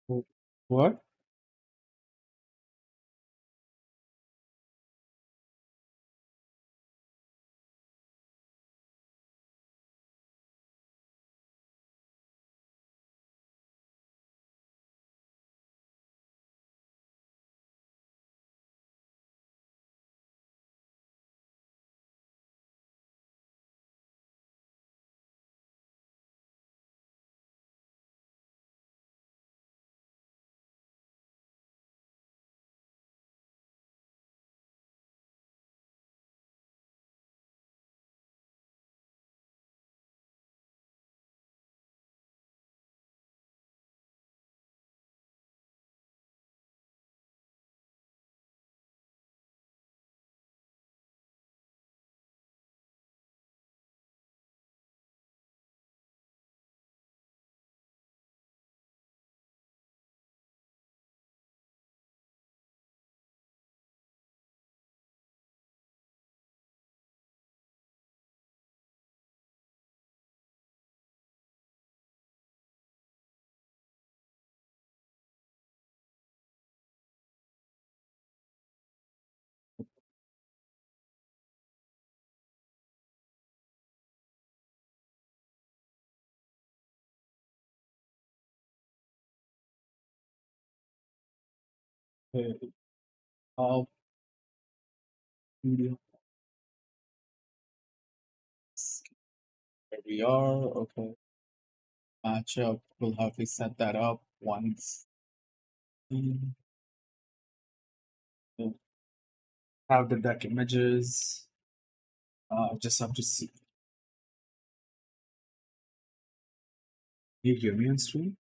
What? Okay. Uh, Medium. There we are. Okay. Matchup. We'll have to set that up once. Mm, uh, Have the deck images. Just have to see. You hear me on stream?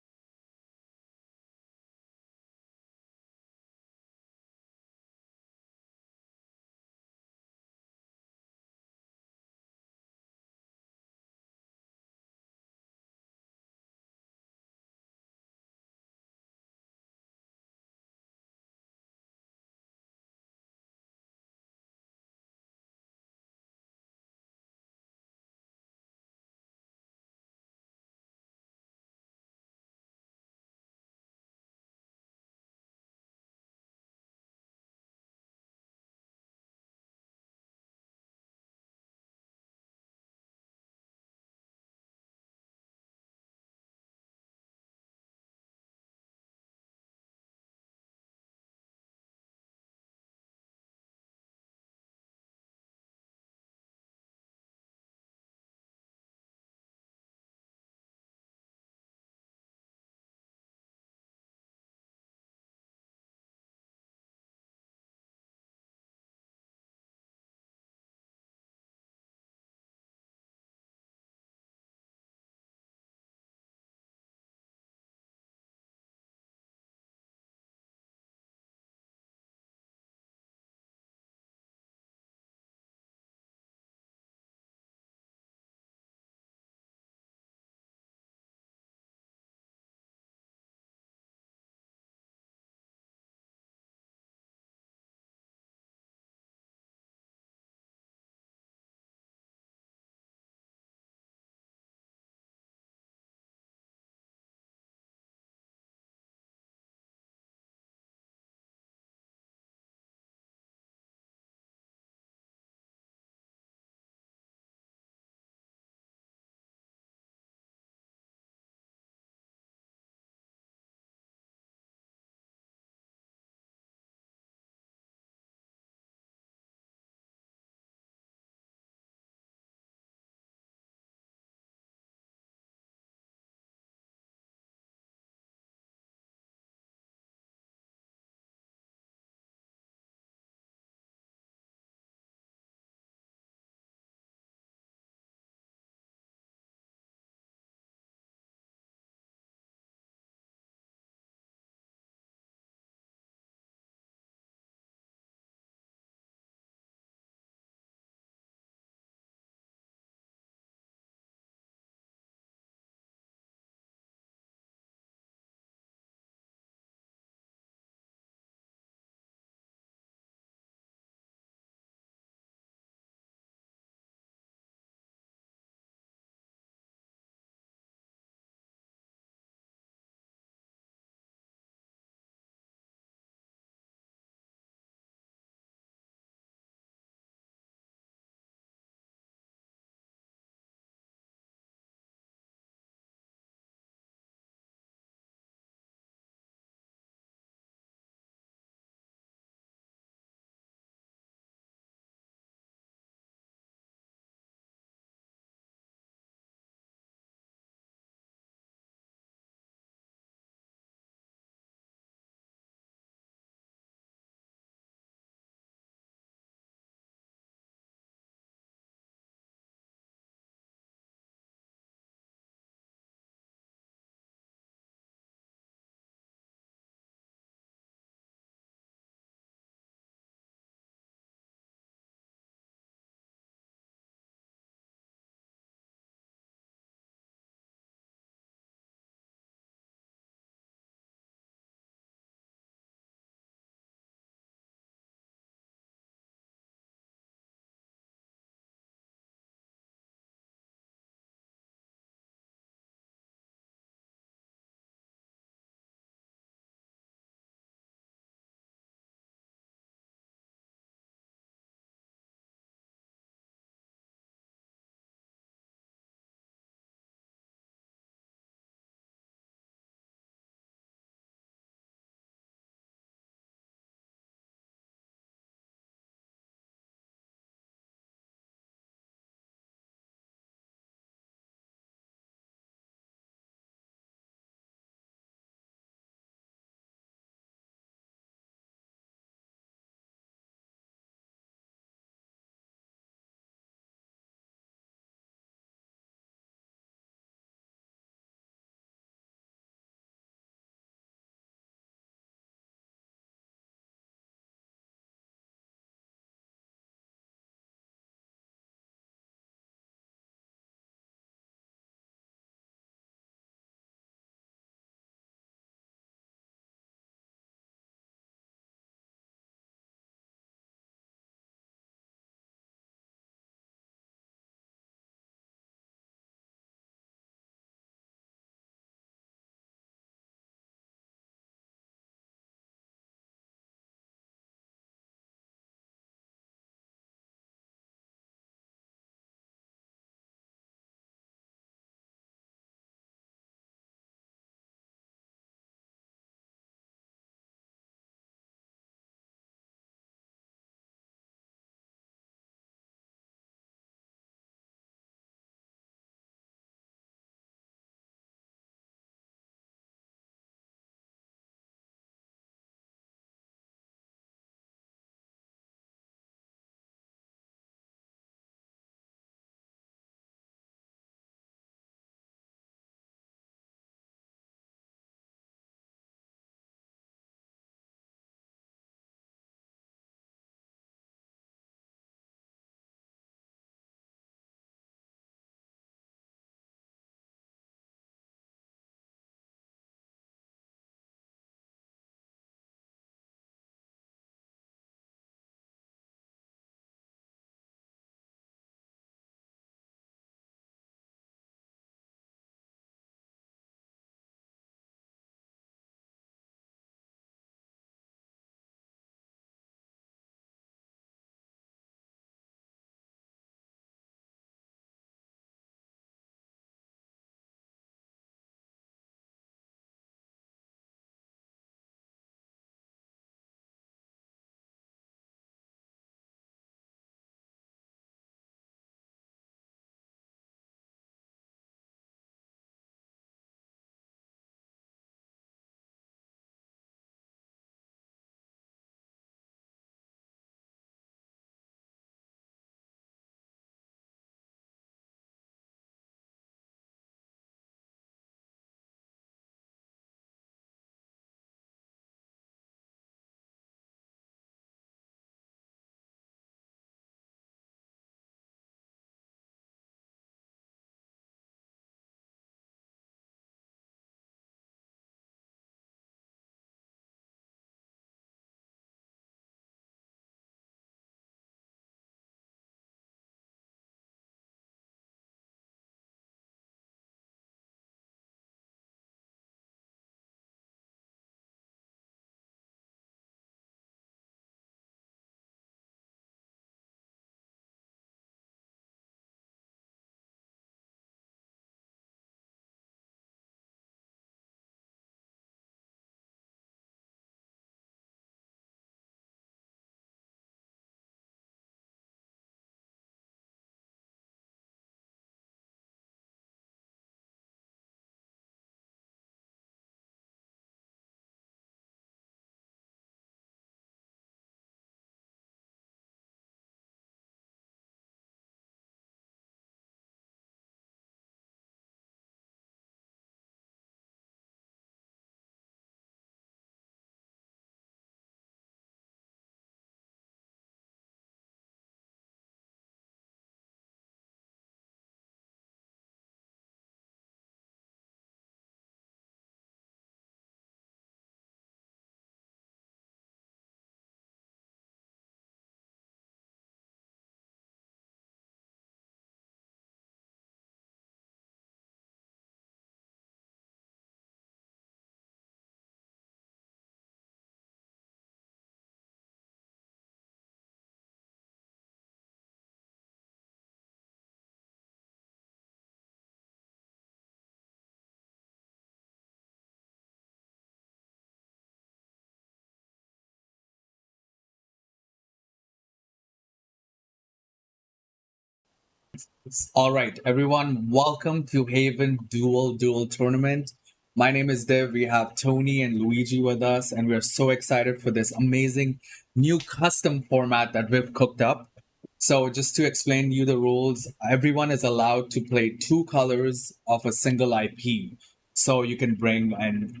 All right, everyone, welcome to Haven Dual Duel Tournament. My name is Dev. We have Tony and Luigi with us, and we're so excited for this amazing new custom format that we've cooked up. So, just to explain you the rules, everyone is allowed to play two colors of a single IP. So you can bring an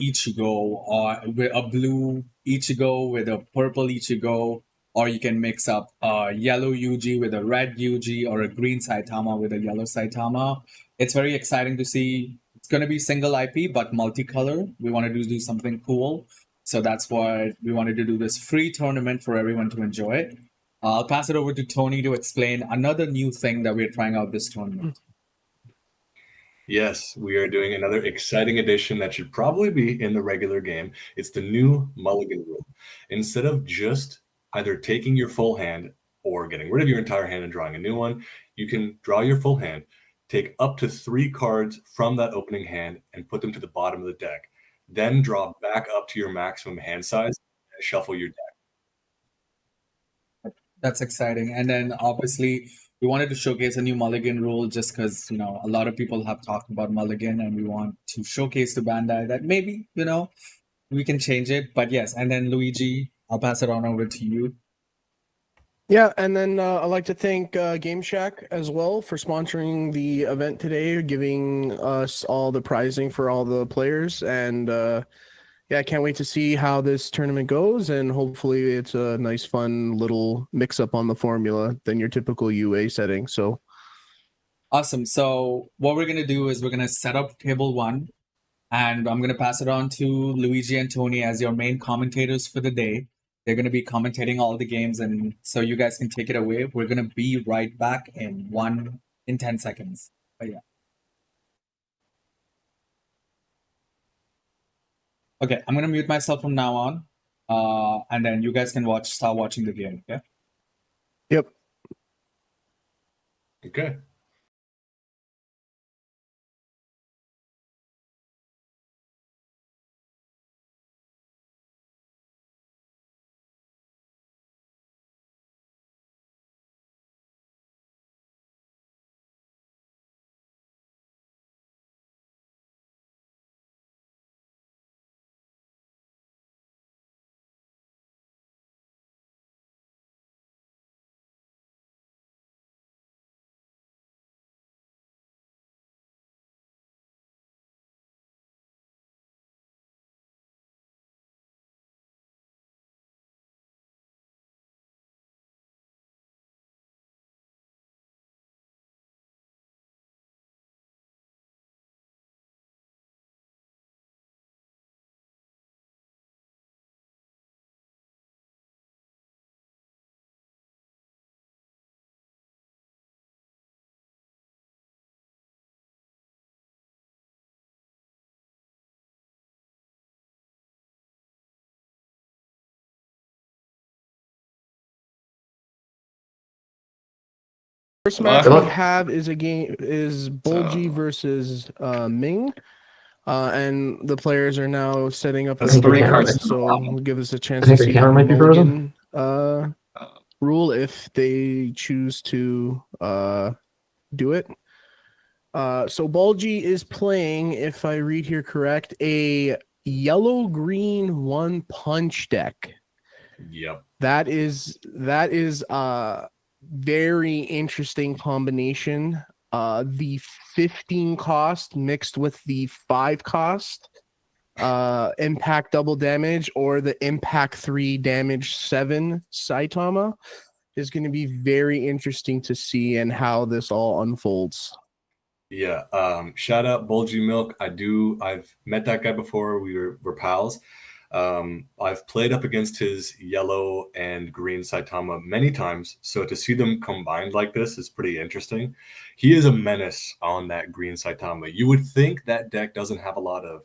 Ichigo or with a blue Ichigo with a purple Ichigo, or you can mix up a yellow Yuji with a red Yuji or a green Saitama with a yellow Saitama. It's very exciting to see. It's going to be single IP but multicolor. We wanted to do something cool. So that's why we wanted to do this free tournament for everyone to enjoy. I'll pass it over to Tony to explain another new thing that we're trying out this tournament. Yes, we are doing another exciting addition that should probably be in the regular game. It's the new Mulligan rule. Instead of just either taking your full hand or getting rid of your entire hand and drawing a new one, you can draw your full hand, take up to 3 cards from that opening hand and put them to the bottom of the deck. Then draw back up to your maximum hand size and shuffle your deck. That's exciting. And then obviously we wanted to showcase a new Mulligan rule just because, a lot of people have talked about Mulligan and we want to showcase to Bandai that maybe, we can change it. But yes, and then Luigi, I'll pass it on over to you. Yeah, and then I'd like to thank Game Shack as well for sponsoring the event today, giving us all the prizing for all the players. And yeah, I can't wait to see how this tournament goes. And hopefully it's a nice, fun little mix-up on the formula than your typical UA setting. So Awesome. So what we're going to do is we're going to set up table 1. And I'm going to pass it on to Luigi and Tony as your main commentators for the day. They're going to be commentating all the games, and so you guys can take it away. We're going to be right back in 10 seconds. But yeah. Okay, I'm going to mute myself from now on, and then you guys can start watching the game, okay? Yep. Okay. First match we have is Bulgy versus Ming. And the players are now setting up their boards, so we'll give us a chance to see the Mulligan rule if they choose to do it. So Bulgy is playing, if I read here correct, a yellow-green one-punch deck. Yep. That is very interesting combination. The 15 cost mixed with the 5 cost impact double damage, or the impact 3 damage 7 Saitama is going to be very interesting to see and how this all unfolds. Yeah. Shout out Bulgy Milk. I've met that guy before. We're pals. I've played up against his yellow and green Saitama many times, so to see them combined like this is pretty interesting. He is a menace on that green Saitama. You would think that deck doesn't have a lot of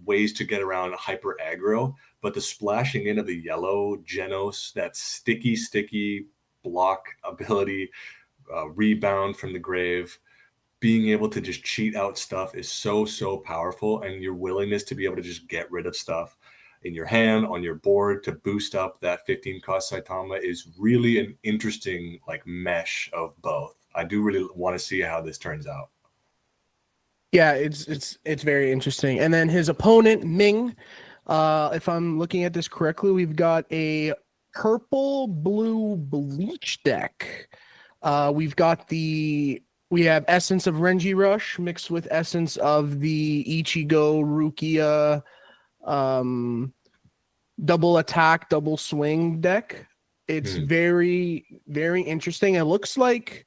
ways to get around hyper aggro, but the splashing in of the yellow Genos, that sticky block ability, rebound from the grave, being able to just cheat out stuff is so powerful, and your willingness to be able to just get rid of stuff in your hand, on your board, to boost up that 15 cost Saitama is really an interesting mesh of both. I do really want to see how this turns out. Yeah, it's very interesting. And then his opponent, Ming, if I'm looking at this correctly, we've got a purple blue bleach deck. We have Essence of Renji Rush mixed with Essence of the Ichigo Rukia double attack, double swing deck. It's very, very interesting. It looks like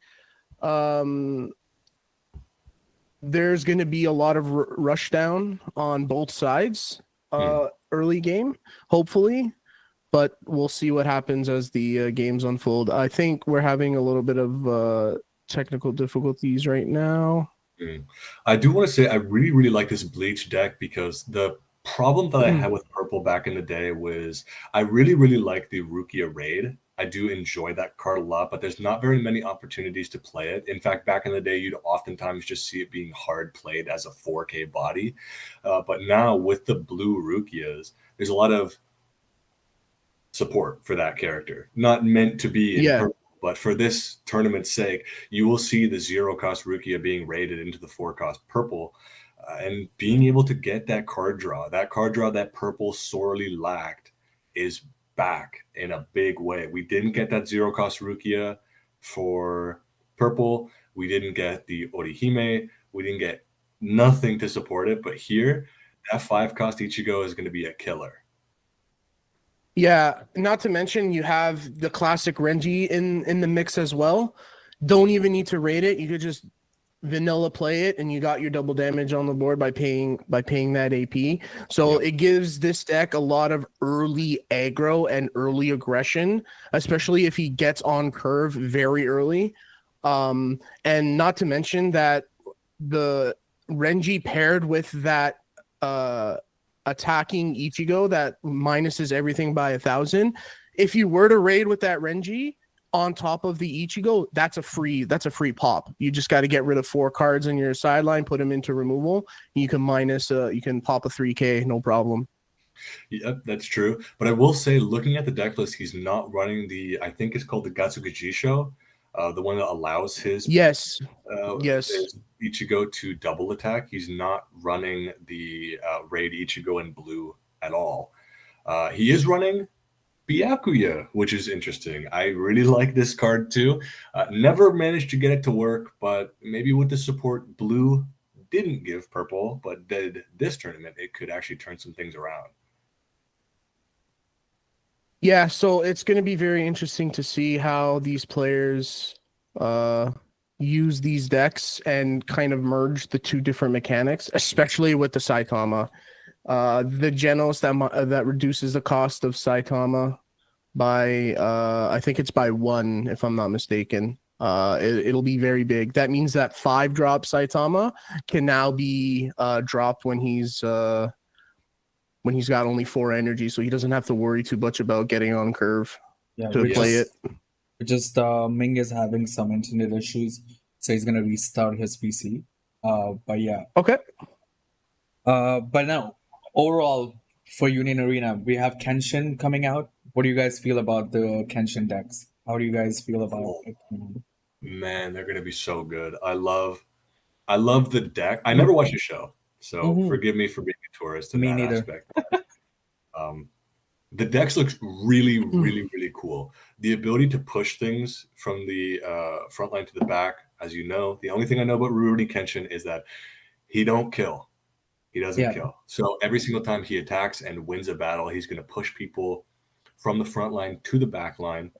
there's going to be a lot of rush down on both sides early game, hopefully. But we'll see what happens as the games unfold. I think we're having a little bit of technical difficulties right now. I do want to say I really, really like this Bleach deck because the problem that I had with purple back in the day was I really, really like the Rukia Raid. I do enjoy that card a lot, but there's not very many opportunities to play it. In fact, back in the day, you'd oftentimes just see it being hard played as a 4K body. But now with the blue Rukias, there's a lot of support for that character. Not meant to be in purple, but for this tournament's sake, you will see the 0-cost Rukia being raided into the 4-cost purple. And being able to get that card draw that purple sorely lacked is back in a big way. We didn't get that 0-cost Rukia for purple. We didn't get the Orihime. We didn't get nothing to support it. But here, that 5-cost Ichigo is going to be a killer. Yeah, not to mention you have the classic Renji in the mix as well. Don't even need to raid it. You could just vanilla play it and you got your double damage on the board by paying that AP. So it gives this deck a lot of early aggro and early aggression, especially if he gets on curve very early. And not to mention that the Renji paired with that attacking Ichigo that minuses everything by 1,000. If you were to raid with that Renji on top of the Ichigo, that's a free pop. You just got to get rid of 4 cards in your sideline, put them into removal. You can you can pop a 3K, no problem. Yep, that's true. But I will say, looking at the deck list, he's not running I think it's called the Gatsukujisho, the one that allows his his Ichigo to double attack. He's not running the raid Ichigo in blue at all. He is running Byakuya, which is interesting. I really like this card too. Never managed to get it to work, but maybe with the support blue didn't give purple, but did this tournament, it could actually turn some things around. Yeah, so it's going to be very interesting to see how these players use these decks and kind of merge the two different mechanics, especially with the Saitama. The Genos that reduces the cost of Saitama by I think it's by 1, if I'm not mistaken. It'll be very big. That means that 5-drop Saitama can now be dropped when he's got only 4 energy, so he doesn't have to worry too much about getting on curve to play it. Just Ming is having some internet issues, so he's gonna restart his PC. But yeah. Okay. But no, overall for Union Arena, we have Kenshin coming out. What do you guys feel about the Kenshin decks? How do you guys feel about it? Man, they're gonna be so good. I love the deck. I never watched the show, so forgive me for being a tourist in that aspect. The decks looks really, really, really cool. The ability to push things from the front line to the back, as you know, the only thing I know about Rurouni Kenshin is that he don't kill. He doesn't kill. So every single time he attacks and wins a battle, he's going to push people from the front line to the back line.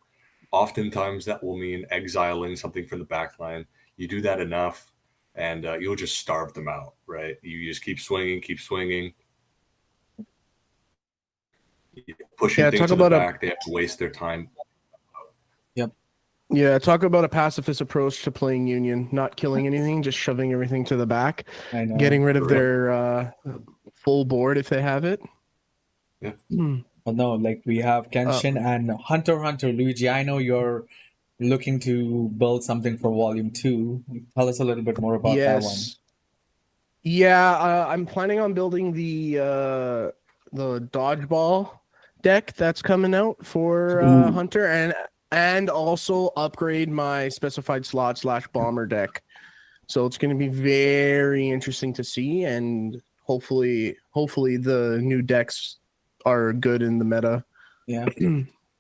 Oftentimes that will mean exiling something from the back line. You do that enough and you'll just starve them out, right? You just keep swinging. Pushing things to the back, they have to waste their time. Yep. Yeah, talk about a pacifist approach to playing Union, not killing anything, just shoving everything to the back, getting rid of their full board if they have it. Yeah. Well, no, like we have Kenshin and Hunter x Hunter. Luigi, I know you're looking to build something for Volume 2. Tell us a little bit more about that one. Yeah, I'm planning on building the dodgeball deck that's coming out for Hunter, and and also upgrade my specified slot / bomber deck. So it's going to be very interesting to see, and hopefully the new decks are good in the meta. Yeah.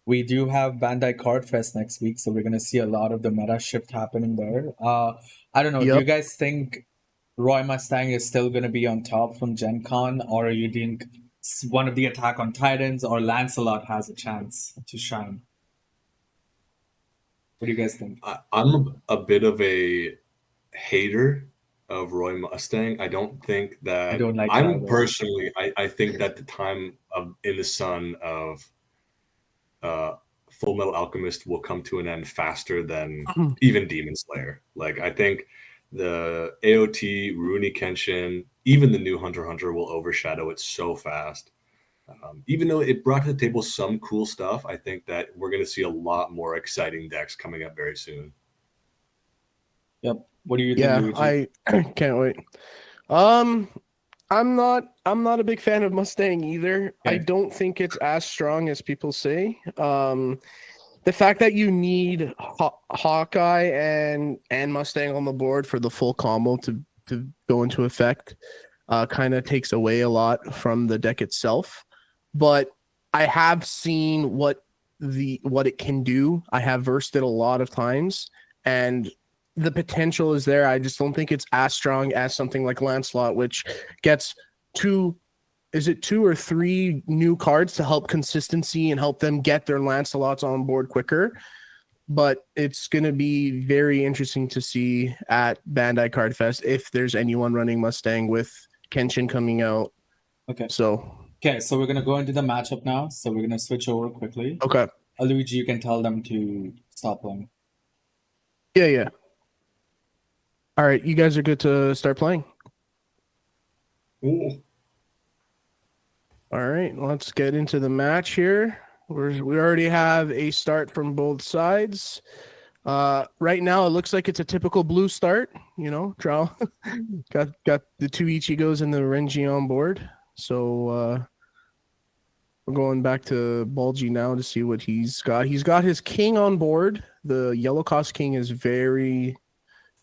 We do have Bandai Card Fest next week, so we're gonna see a lot of the meta shift happening there. I don't know. Do you Yep. guys think Roy Mustang is still gonna be on top from Gen Con, or you think one of the Attack on Titans or Lancelot has a chance to shine? What do you guys think? I'm a bit of a hater of Roy Mustang. I don't think I that don't like I'm that. personally. I think that the time of in the sun of Full Metal Alchemist will come to an end faster than even Demon Slayer. Like I think the AOT, Rurouni Kenshin, even the new Hunter x Hunter will overshadow it so fast. Even though it brought to the table some cool stuff, I think that we're going to see a lot more exciting decks coming up very soon. Yep. What do you think, Yeah, Luigi? I can't wait. I'm not a big fan of Mustang either. I Okay. don't think it's as strong as people say. The fact that you need Hawkeye and Mustang on the board for the full combo to go into effect kind of takes away a lot from the deck itself. But I have seen what it can do. I have versed it a lot of times, and the potential is there. I just don't think it's as strong as something like Lancelot, which gets two or three new cards to help consistency and help them get their Lancelots on board quicker. But it's going to be very interesting to see at Bandai Card Fest if there's anyone running Mustang with Kenshin coming out. Okay. So we're gonna go into the matchup now. So we're gonna switch over quickly. okay. Luigi, you can tell them to stop playing. Yeah. All right, you guys are good to start playing. Ooh. All right, let's get into the match here. We already have a start from both sides. Right now, it looks like it's a typical blue start. You know, draw. got the two Ichigos and the Renji on board. So we're going back to Bulgy now to see what he's got. He's got his king on board. The yellow cost king is very,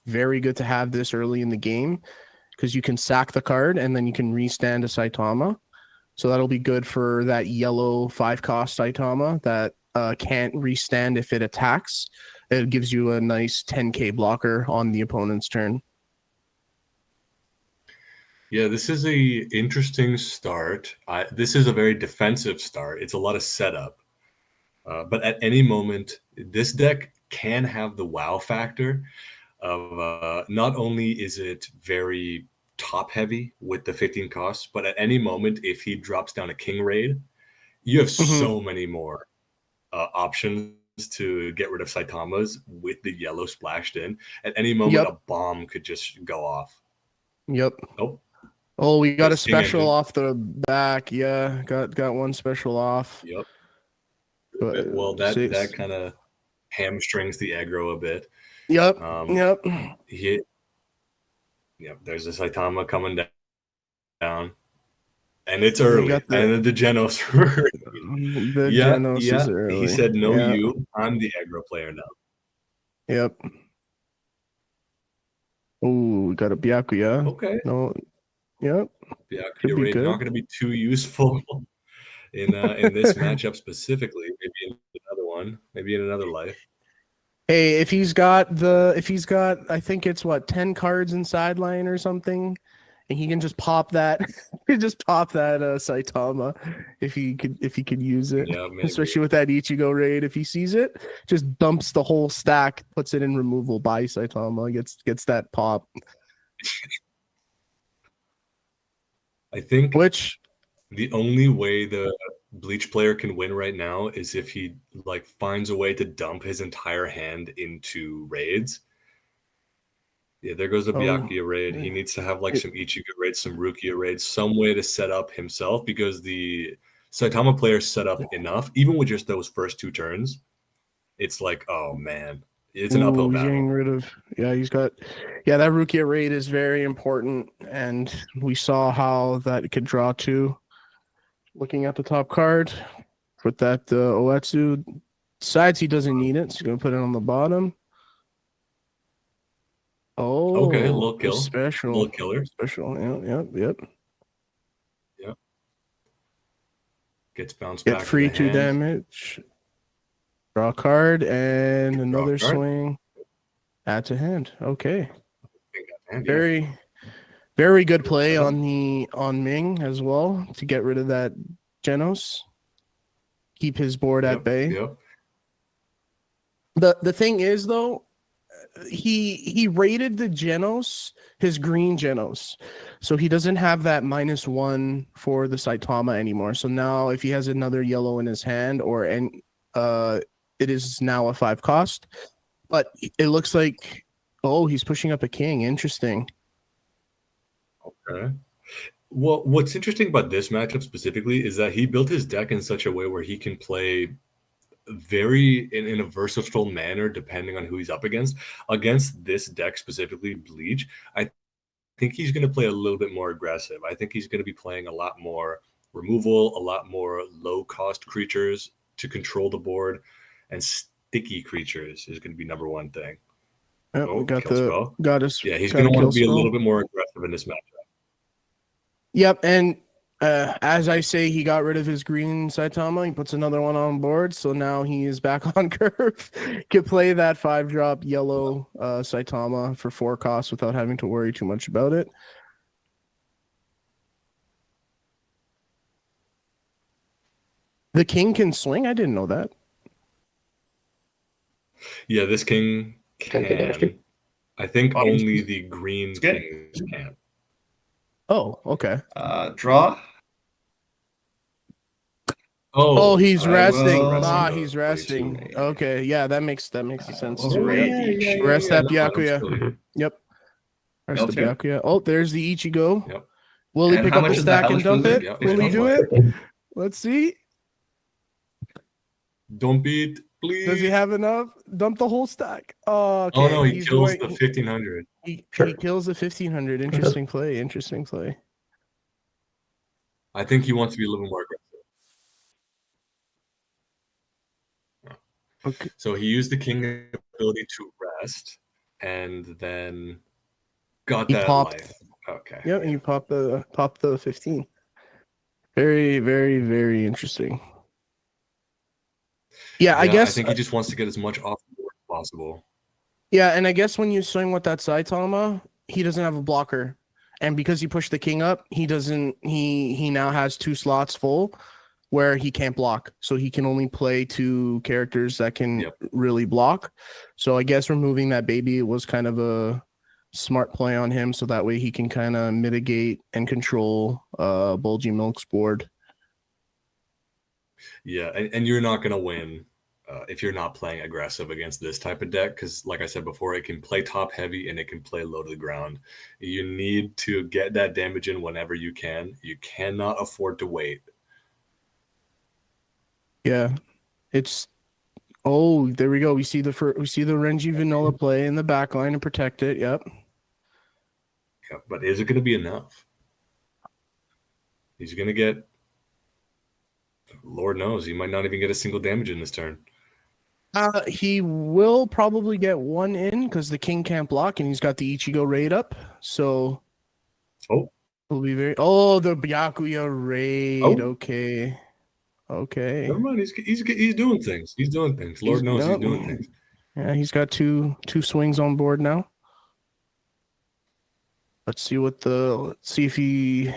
very good to have this early in the game because you can sack the card and then you can restand a Saitama. So that'll be good for that yellow 5-cost Saitama that can't restand if it attacks. It gives you a nice 10k blocker on the opponent's turn. Yeah, this is a interesting start. This is a very defensive start. It's a lot of setup. But at any moment, this deck can have the wow factor of not only is it very top heavy with the 15 costs, but at any moment, if he drops down a king raid, you have so many more options to get rid of Saitamas with the yellow splashed in. At any moment, a bomb could just go off. Yep. Nope. Oh, we got a special off the back. Yeah, got one special off. Yep. But, well, that kind of hamstrings the aggro a bit. Yep. Yep. There's a Saitama coming down, and it's early. And the Genos. Genos is early. He said, "No, you. I'm the aggro player now." Yep. Oh, we got a Byakuya. Okay. No. Yep. Byakuya raid not going to be too useful in this matchup specifically. Maybe in another one. Maybe in another life. Hey, if he's got I think it's 10 cards in sideline or something, and he can just pop that Saitama if he could use it. Yeah, maybe. Especially with that Ichigo raid. If he sees it, just dumps the whole stack, puts it in removal by Saitama, gets that pop. I think the only way the Bleach player can win right now is if he finds a way to dump his entire hand into raids. Yeah, there goes the Byakuya raid. He needs to have some Ichigo raids, some Rukia raids, some way to set up himself because the Saitama player set up enough, even with just those first two turns. It's oh man, it's an uphill battle. Getting rid of that Rukia raid is very important, and we saw how that it could draw too. Looking at the top card with that Oetsu, Decides he doesn't need it, so he's gonna put it on the bottom. Oh, Okay, little kill. special. Little killer. Special. Yep. Gets bounced Get back free to the 2 hand. damage. Draw a card and another card. swing. Add to hand. Okay. Hand, Very, very good play on Ming as well to get rid of that Genos. Keep his board at bay. Yep. The thing is though, he rated the Genos, his green Genos. So he doesn't have that -1 for the Saitama anymore. So now if he has another yellow in his hand it is now a 5 cost. But it looks like he's pushing up a king. Interesting. Okay. Well, what's interesting about this matchup specifically is that he built his deck in such a way where he can play very in a versatile manner depending on who he's up against. Against this deck specifically, Bleach, I think he's going to play a little bit more aggressive. I think he's going to be playing a lot more removal, a lot more low-cost creatures to control the board, and sticky creatures is going to be number one thing. Yep, we got us. Yeah, he's going to want to be a little bit more aggressive in this matchup. Yep, and as I say, he got rid of his green Saitama. He puts another one on board, so now he is back on curve. Can play that 5-drop yellow Saitama for 4 costs without having to worry too much about it. The king can swing? I didn't know that. Yeah, this king can. I think only the green kings can. Oh, okay. Draw. Oh, he's resting. He's He's resting. Okay, yeah, that makes sense Well, too. right. Rest that Byakuya. Yep. Rest the Byakuya. Oh, there's the Ichigo. Yep. Will he pick up the stack and dump it? Yep. Will he do it? Let's see. Don't beat, please. Does he have enough? Dump the whole stack. Oh, okay. Oh no, he kills the 1500. He kills the 1500. Interesting play. I think he wants to be a little more aggressive. Okay. So he used the king ability to rest, and then got that life. Okay. Yep, and you pop the 15. Very, very, very interesting. Yeah, I guess I think he just wants to get as much off the board as possible. Yeah, and I guess when you swing with that Saitama, he doesn't have a blocker. And because he pushed the king up, he now has 2 slots full where he can't block. So he can only play 2 characters that can really block. So I guess removing that baby was kind of a smart play on him, so that way he can kind of mitigate and control Bulgy Milk's board. Yeah, and you're not going to win if you're not playing aggressive against this type of deck, because like I said before, it can play top heavy and it can play low to the ground. You need to get that damage in whenever you can. You cannot afford to wait. Yeah, it's there we go. We see the Renji Vanilla play in the back line and protect it. Yep. Yeah, but is it going to be enough? He's going to get, Lord knows, he might not even get a single damage in this turn. He will probably get 1 in because the king can't block and he's got the Ichigo raid up. So it'll be the Byakuya raid. Okay. Never mind. He's doing things. He's doing things. Lord knows he's doing things. Yeah, he's got two swings on board now. Let's see if he.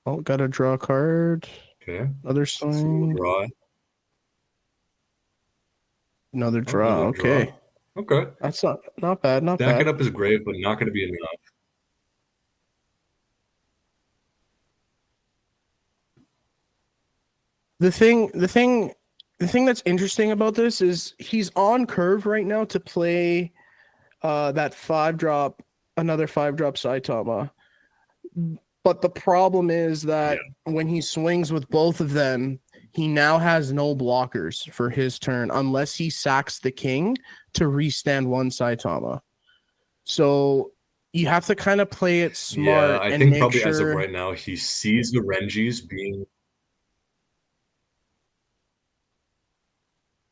Oh, got to draw a card. Okay. Another swing. Draw. Another draw. Okay. Okay. That's not bad. Not bad. Back it up is great, but not going to be enough. The thing that's interesting about this is he's on curve right now to play that 5-drop, another 5-drop Saitama. But the problem is that when he swings with both of them, he now has no blockers for his turn unless he sacks the king to restand 1 Saitama. So you have to kind of play it smart. Yeah, I think probably as of right now, he sees the Renjis being.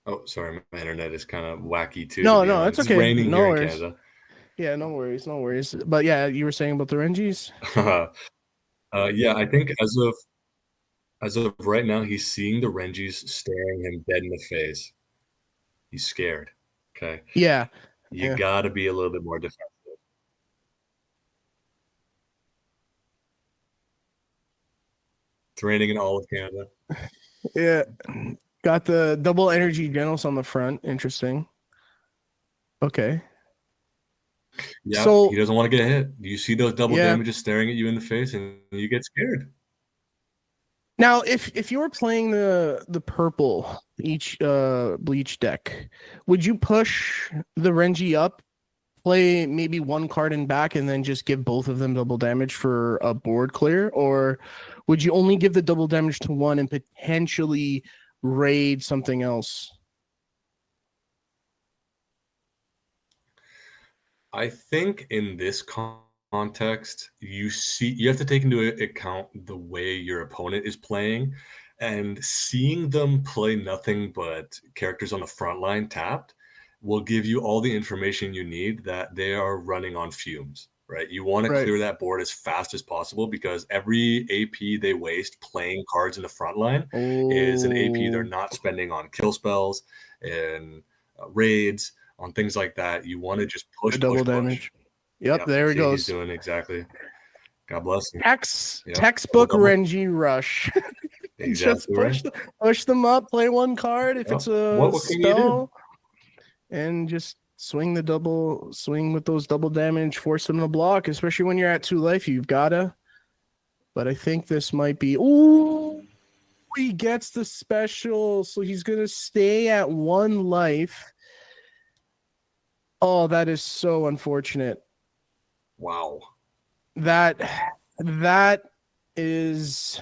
Oh, sorry, my internet is kind of wacky too. To No, be no, it's honest, it's okay. raining No here in worries. Canada. Yeah, no worries, no worries. But yeah, you were saying about the Rengies? Yeah, I think as of right now, he's seeing the Rengies staring him dead in the face. He's scared. Okay, Yeah, you yeah, got to be a little bit more defensive. It's raining in all of Canada. yeah. Got the double energy Genos on the front. Interesting. Okay. Yeah, he So doesn't want to get hit. You see those double yeah. damages staring at you in the face, and you get scared. Now, if you were playing the purple each bleach deck, would you push the Renji up, play maybe one card in back, and then just give both of them double damage for a board clear, or would you only give the double damage to one and potentially raid something else? I think in this context, you have to take into account the way your opponent is playing, and seeing them play nothing but characters on the front line tapped will give you all the information you need that they are running on fumes. Right, you want to Right. clear that board as fast as possible because every AP they waste playing cards in the front line is an AP they're Oh, not spending on kill spells and raids on things like that. You want to just the push, double push, push. damage. Yep, Yep. there it See, he's goes. doing exactly. God bless him. Yep. Textbook Double. Renji rush. Just Exactly right. push them up, play one card if Yep. it's a What can you do? spell, and just swing with those double damage, force them to block, especially when you're at 2 life. You've gotta. But I think this might be. Ooh, he gets the special, so he's gonna stay at 1 life. Oh, that is so unfortunate. Wow. That is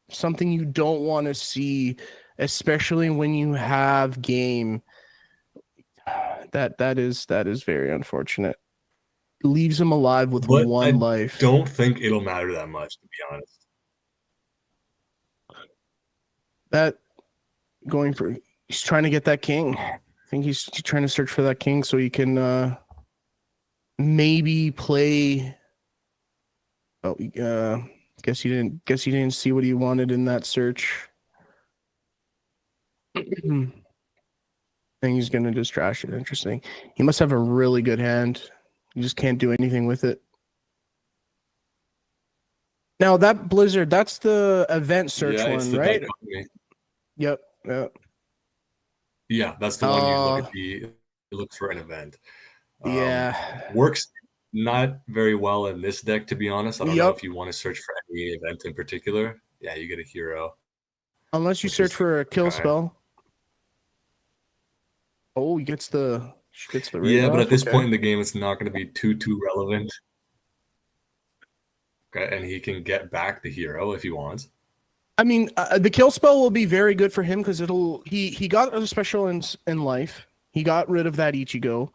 something you don't want to see, especially when you have game. That is very unfortunate. Leaves him alive with But 1 I life. don't think it'll matter that much, to be honest. That going for he's trying to get that king. I think he's trying to search for that king so he can maybe play. Oh, guess he didn't see what he wanted in that search. And he's gonna just trash it. Interesting. He must have a really good hand. You just can't do anything with it. Now that Blizzard, that's the event search Yeah, it's one, the right? dichotomy. Yep. Yep. Yeah, that's the one you look for an event. Yeah. Works not very well in this deck, to be honest. I don't know Yep. if you want to search for any event in particular. Yeah, you get a hero. Unless you which search is for a kill okay. spell. Oh, he gets the Yeah, raid but off? at this Okay. point in the game, it's not going to be too relevant. Okay, and he can get back the hero if he wants. I mean, the kill spell will be very good for him because he got a special in life. He got rid of that Ichigo,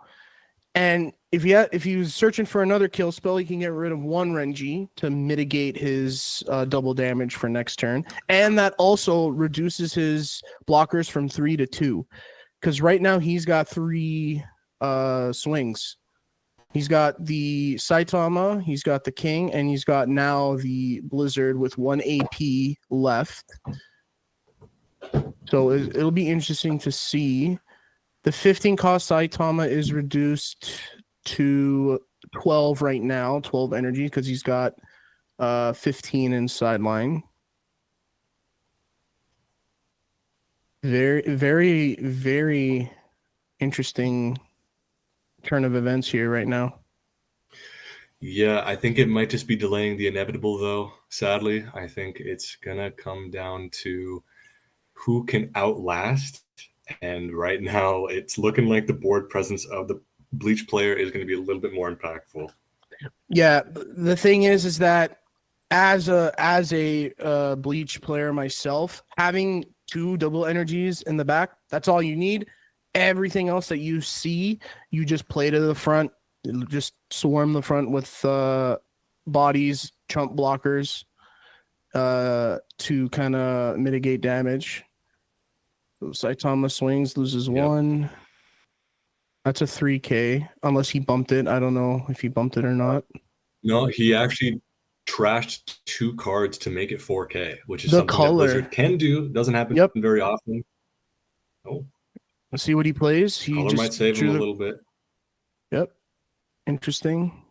and if he was searching for another kill spell, he can get rid of 1 Renji to mitigate his double damage for next turn, and that also reduces his blockers from 3 to 2. Because right now he's got 3 swings. He's got the Saitama, he's got the King, and he's got now the Blizzard with 1 AP left. So it'll be interesting to see. The 15 cost Saitama is reduced to 12 right now, 12 energy, because he's got 15 in sideline. Very, very, very interesting turn of events here right now. Yeah, I think it might just be delaying the inevitable, though. Sadly, I think it's gonna come down to who can outlast. And right now, it's looking like the board presence of the Bleach player is going to be a little bit more impactful. Yeah, the thing is that as a Bleach player myself, having 2 double energies in the back, that's all you need. Everything else that you see, you just play to the front, just swarm the front with bodies, chump blockers to kind of mitigate damage. So Saitama swings, loses Yep. 1. That's a 3K, unless he bumped it. I don't know if he bumped it or not. No, he actually trashed 2 cards to make it 4K, which is The something color. that Blizzard can do. Doesn't happen Yep. very often. Oh, Let's see what he plays. He color just might save him a little bit. Yep. Interesting.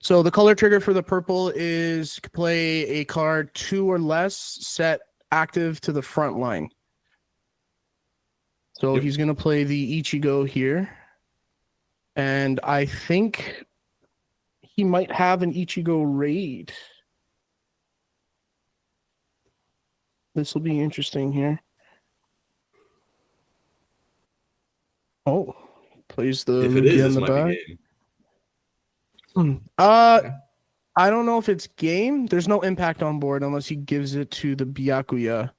So the color trigger for the purple is play a card 2 or less set active to the front line. So Yep. he's going to play the Ichigo here. And I think he might have an Ichigo raid. This will be interesting here. Oh, plays the If it is, Lugia in this the might back. be game. I don't know if it's game. There's no impact on board unless he gives it to the Byakuya.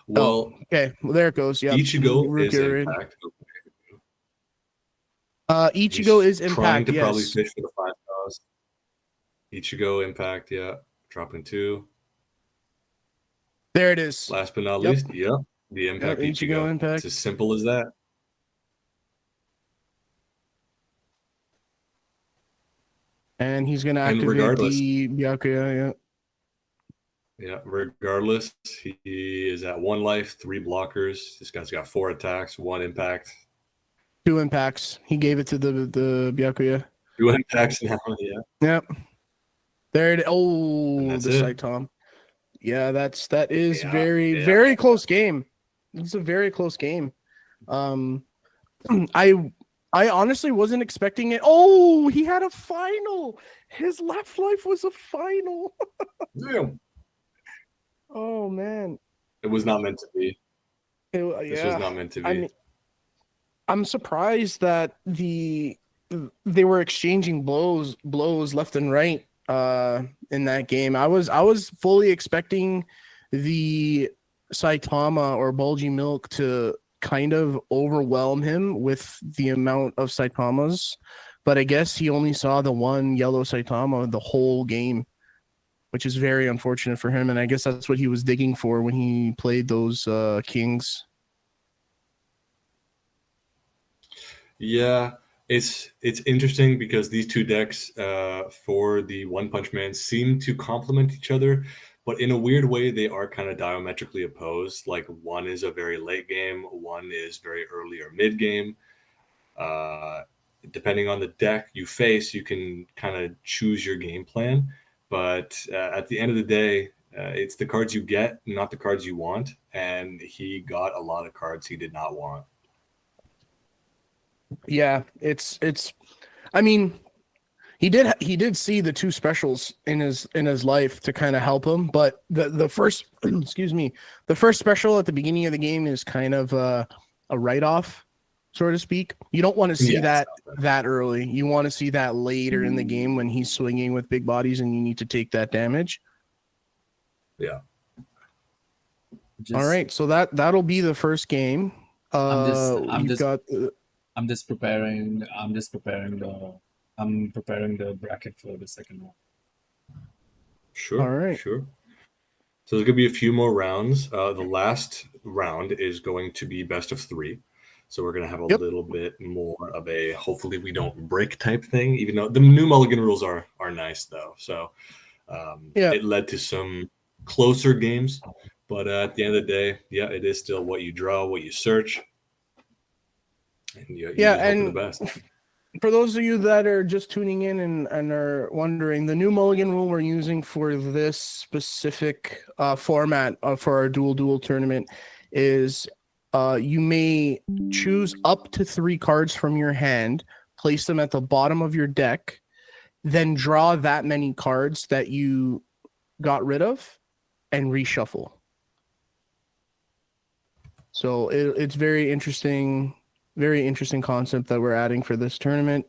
Well, okay. Well, there it goes. Yeah. Ichigo is impact. Ichigo He's is impact. Trying to yes. probably fish for the 5 stars. Ichigo impact, yeah. Dropping 2. There it is. Last but not least, yep. The impact Ichigo impact. It's as simple as that. And he's going to activate the Byakuya, Yeah, regardless, he is at 1 life, 3 blockers. This guy's got 4 attacks, 1 impact. 2 impacts. He gave it to the Byakuya. 2 impacts now, yeah. Yep. There it is. Oh, the Saitom. Yeah, that is very close game. It's a very close game. I honestly wasn't expecting it. Oh, he had a final. His left life was a final. Damn. Oh man. It was not meant to be. This was not meant to be. I'm surprised that they were exchanging blows left and right in that game. I was fully expecting the Saitama or Bulgy Milk to kind of overwhelm him with the amount of Saitamas, but I guess he only saw the 1 yellow Saitama the whole game, which is very unfortunate for him, and I guess that's what he was digging for when he played those kings. Yeah, it's interesting because these 2 decks for the One Punch Man seem to complement each other, but in a weird way, they are kind of diametrically opposed. Like, one is a very late game, one is very early or mid game. Depending on the deck you face, you can kind of choose your game plan. But at the end of the day, it's the cards you get, not the cards you want. And he got a lot of cards he did not want. Yeah, it's. I mean, he did see the 2 specials in his life to kind of help him, but the first the first special at the beginning of the game is kind of a write-off, so to speak. You don't want to see that early. You want to see that later in the game when he's swinging with big bodies and you need to take that damage. Yeah. All right, so that'll be the first game. I'm preparing the bracket for the second one. Sure. All right. Sure. So there's going to be a few more rounds. The last round is going to be best of 3. So we're going to have a little bit more of a hopefully we don't break type thing, even though the new Mulligan rules are nice, though. So it led to some closer games. But at the end of the day, it is still what you draw, what you search. And you hope for the best. For those of you that are just tuning in and are wondering, the new Mulligan rule we're using for this specific format for our Dual Duel tournament is you may choose up to 3 cards from your hand, place them at the bottom of your deck, then draw that many cards that you got rid of and reshuffle. So it's very interesting concept that we're adding for this tournament.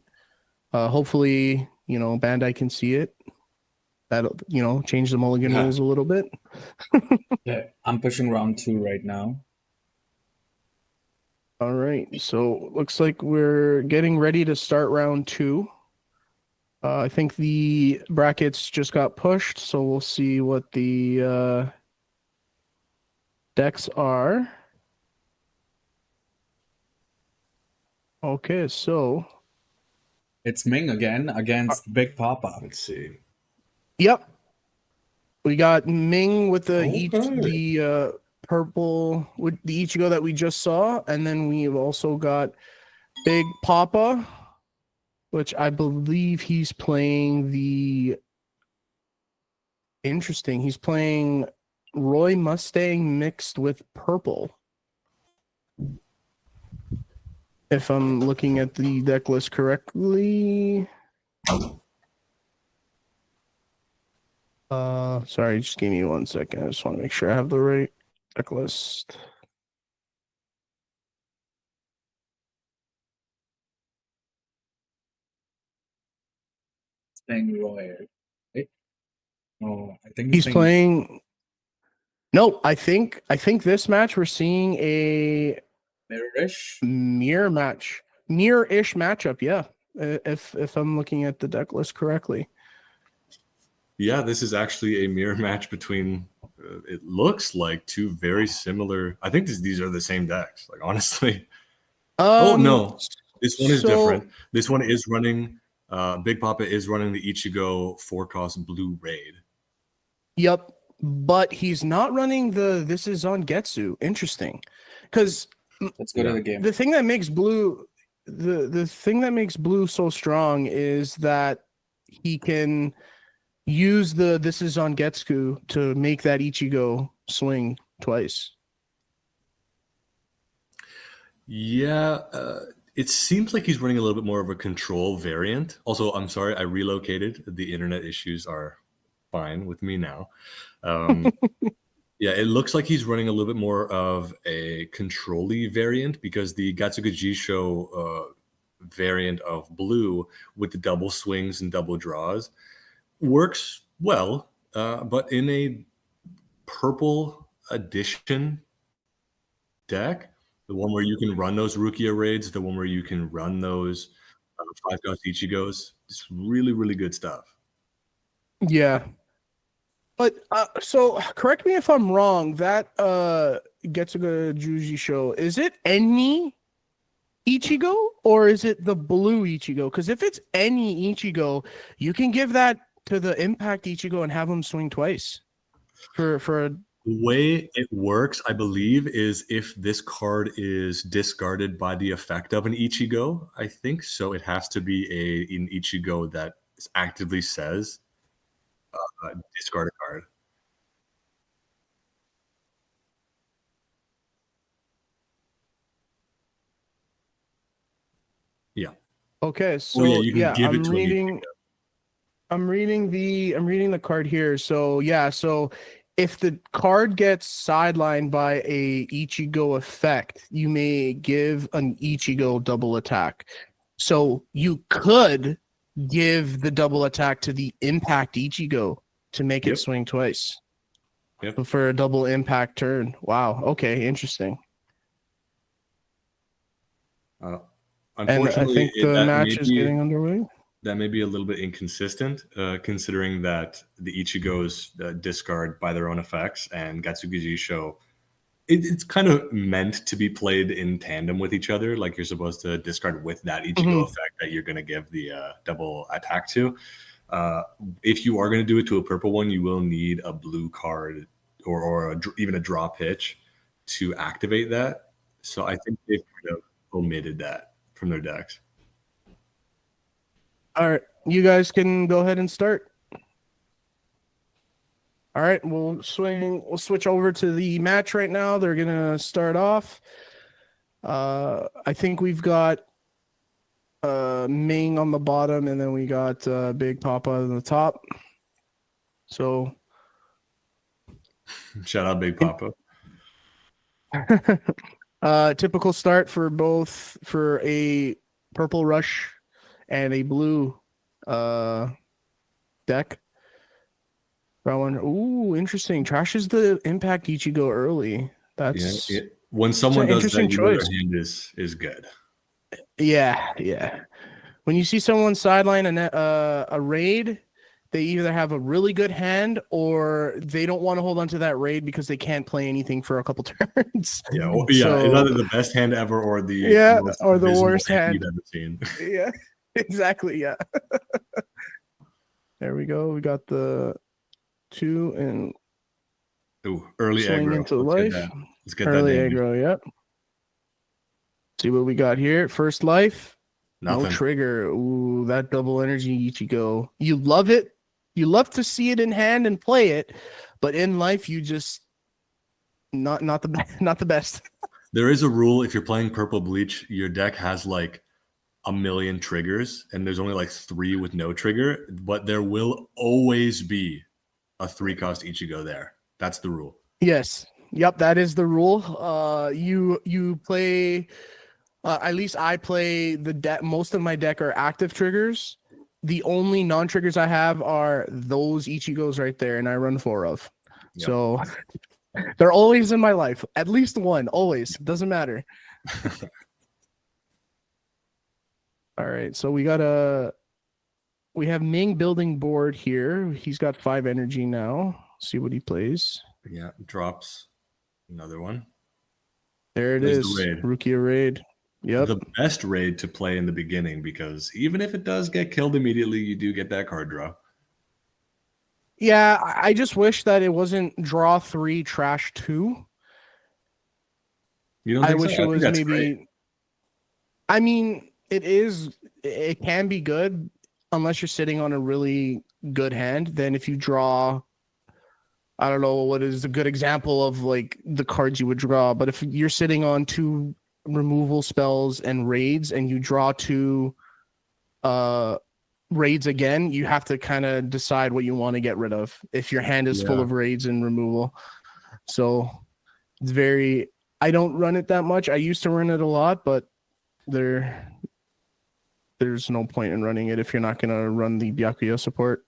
Hopefully, Bandai can see it. That'll, change the Mulligan rules a little bit. Yeah, I'm pushing round 2 right now. All right, so looks like we're getting ready to start round 2. I think the brackets just got pushed, so we'll see what the decks are. Okay, so It's Ming again against Big Papa. Let's see. yep, we got Ming with Okay. the purple with the Ichigo that we just saw, and then we've also got Big Papa, which I believe he's playing the. Interesting. He's playing Roy Mustang mixed with purple. If I'm looking at the deck list correctly. Sorry, just give me 1 second. I just want to make sure I have the right deck list. Playing Roy. Right? Oh, I think He's playing. No, I think this match we're seeing a Mirror-ish. mirror-ish matchup. Yeah, if I'm looking at the deck list correctly. Yeah, this is actually a mirror match between. It looks like two very similar. I think these are the same decks. Like honestly. Oh no, this one is different. This one is running. Big Papa is running the Ichigo 4-cost blue raid. Yep, but he's not running the This Is on Getsu. Interesting, because Let's go to the game. the thing that makes blue the thing that makes blue so strong is that he can use the This Is on Getsu to make that Ichigo swing twice. Yeah, it seems like he's running a little bit more of a control variant. Also, I'm sorry, I relocated. The internet issues are fine with me now. Yeah, it looks like he's running a little bit more of a control-y variant because the Gatsuga Jisho variant of blue with the double swings and double draws works well, but in a purple edition deck, the one where you can run those Rukia raids, the one where you can run those 5-cost Ichigos, it's really, really good stuff. Yeah. But so correct me if I'm wrong, that Getsuga Juji show, is it any Ichigo or is it the blue Ichigo? Because if it's any Ichigo, you can give that to the Impact Ichigo and have him swing twice. For The way it works, I believe, is if this card is discarded by the effect of an Ichigo, I think. So it has to be an Ichigo that actively says discard a card. Yeah. Okay, so you can give it to I'm reading the card here. So yeah, so if the card gets sidelined by a Ichigo effect, you may give an Ichigo double attack. So you could give the double attack to the Impact Ichigo to make it swing twice. Yep. For a double impact turn. Wow. Okay, interesting. Unfortunately, and I think the match is getting underway. That may be a little bit inconsistent, considering that the Ichigos discard by their own effects, and Gatsuga Jisho, it's kind of meant to be played in tandem with each other. Like you're supposed to discard with that Ichigo effect that you're going to give the double attack to. If you are going to do it to a purple one, you will need a blue card or even a draw pitch to activate that. So I think they've kind of omitted that from their decks. All right, you guys can go ahead and start. All right, we'll switch over to the match right now. They're gonna start off. I think we've got Ming on the bottom, and then we got Big Papa on the top. So shout out Big Papa. Typical start for both, for a purple rush and a blue deck. Ooh, interesting. Trashes the Impact Ichigo early. That's when someone does that, you know their hand is good. Yeah. When you see someone sideline a raid, they either have a really good hand or they don't want to hold on to that raid because they can't play anything for a couple turns. Yeah, So, it's either the best hand ever or the most or the abysmal worst hand you've ever seen. Yeah, exactly. Yeah. There we go. We got the 2 and Early swing aggro. into Let's life. get Early that name. aggro. Yep. See what we got here. First life. Nothing. No trigger. Ooh, that double energy Ichigo. You love it. You love to see it in hand and play it, but in life you just not the best. There is a rule: if you're playing purple bleach, your deck has like a million triggers, and there's only like 3 with no trigger. But there will always be a 3-cost Ichigo there. That's the rule. Yes. Yep, that is the rule. You play. At least I play the deck. Most of my deck are active triggers. The only non-triggers I have are those Ichigos right there, and I run 4 of. Yep. So they're always in my life. At least one, always. Doesn't matter. All right, so we have Ming building board here. He's got 5 energy now. See what he plays. Yeah, drops another one. There it There's is. the raid. Rukia raid. Yep. The best raid to play in the beginning, because even if it does get killed immediately, you do get that card draw. Yeah, I just wish that it wasn't draw 3, trash 2. You don't think I wish so? it was that's maybe. great. I mean, it can be good unless you're sitting on a really good hand. Then if you draw, I don't know what is a good example of like the cards you would draw, but if you're sitting on 2 removal spells and raids and you draw 2 raids again, you have to kind of decide what you want to get rid of if your hand is full of raids and removal. So it's very, I don't run it that much. I used to run it a lot, but there's no point in running it if you're not going to run the Byakuya support.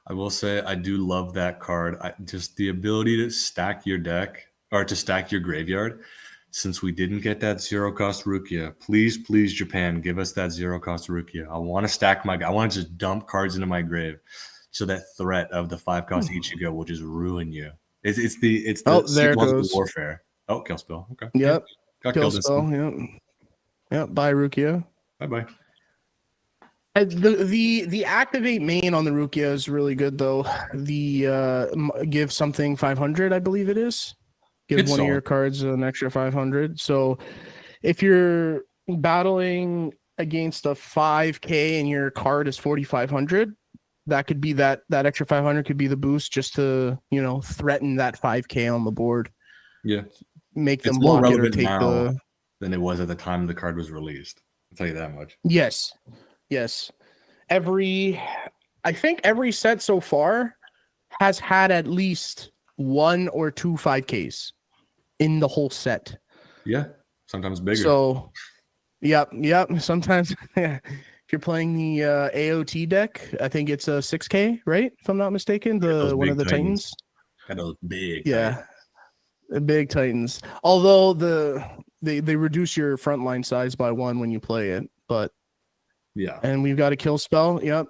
I will say I do love that card. Just the ability to stack your deck or to stack your graveyard. Since we didn't get that 0-cost Rukia, please, Japan, give us that 0-cost Rukia. I want to stack I want to just dump cards into my grave, so that threat of the 5-cost Ichigo will just ruin you. It's the there it psychological goes. warfare. Oh, kill spell. Okay. Yep. Got Kill killed. spell. Yep. Yep. Bye, Rukia. Bye. The activate main on the Rukia is really good though. The give something 500, I believe it is. Give It's one solid. of your cards an extra 500. So if you're battling against a 5k and your card is 4,500, that could be that extra 500 could be the boost just to, threaten that 5k on the board. Yeah. Make them It's more block it or relevant take now than it was at the time the card was released. I'll tell you that much. Yes. I think every set so far has had at least 1 or 2 5Ks in the whole set. Yeah, sometimes bigger. So, yep. Sometimes, if you're playing the AOT deck, I think it's a 6K, right? If I'm not mistaken, one of the Titans. Got those big. Yeah, the big Titans. Although they reduce your frontline size by 1 when you play it, but yeah. And we've got a kill spell. Yep,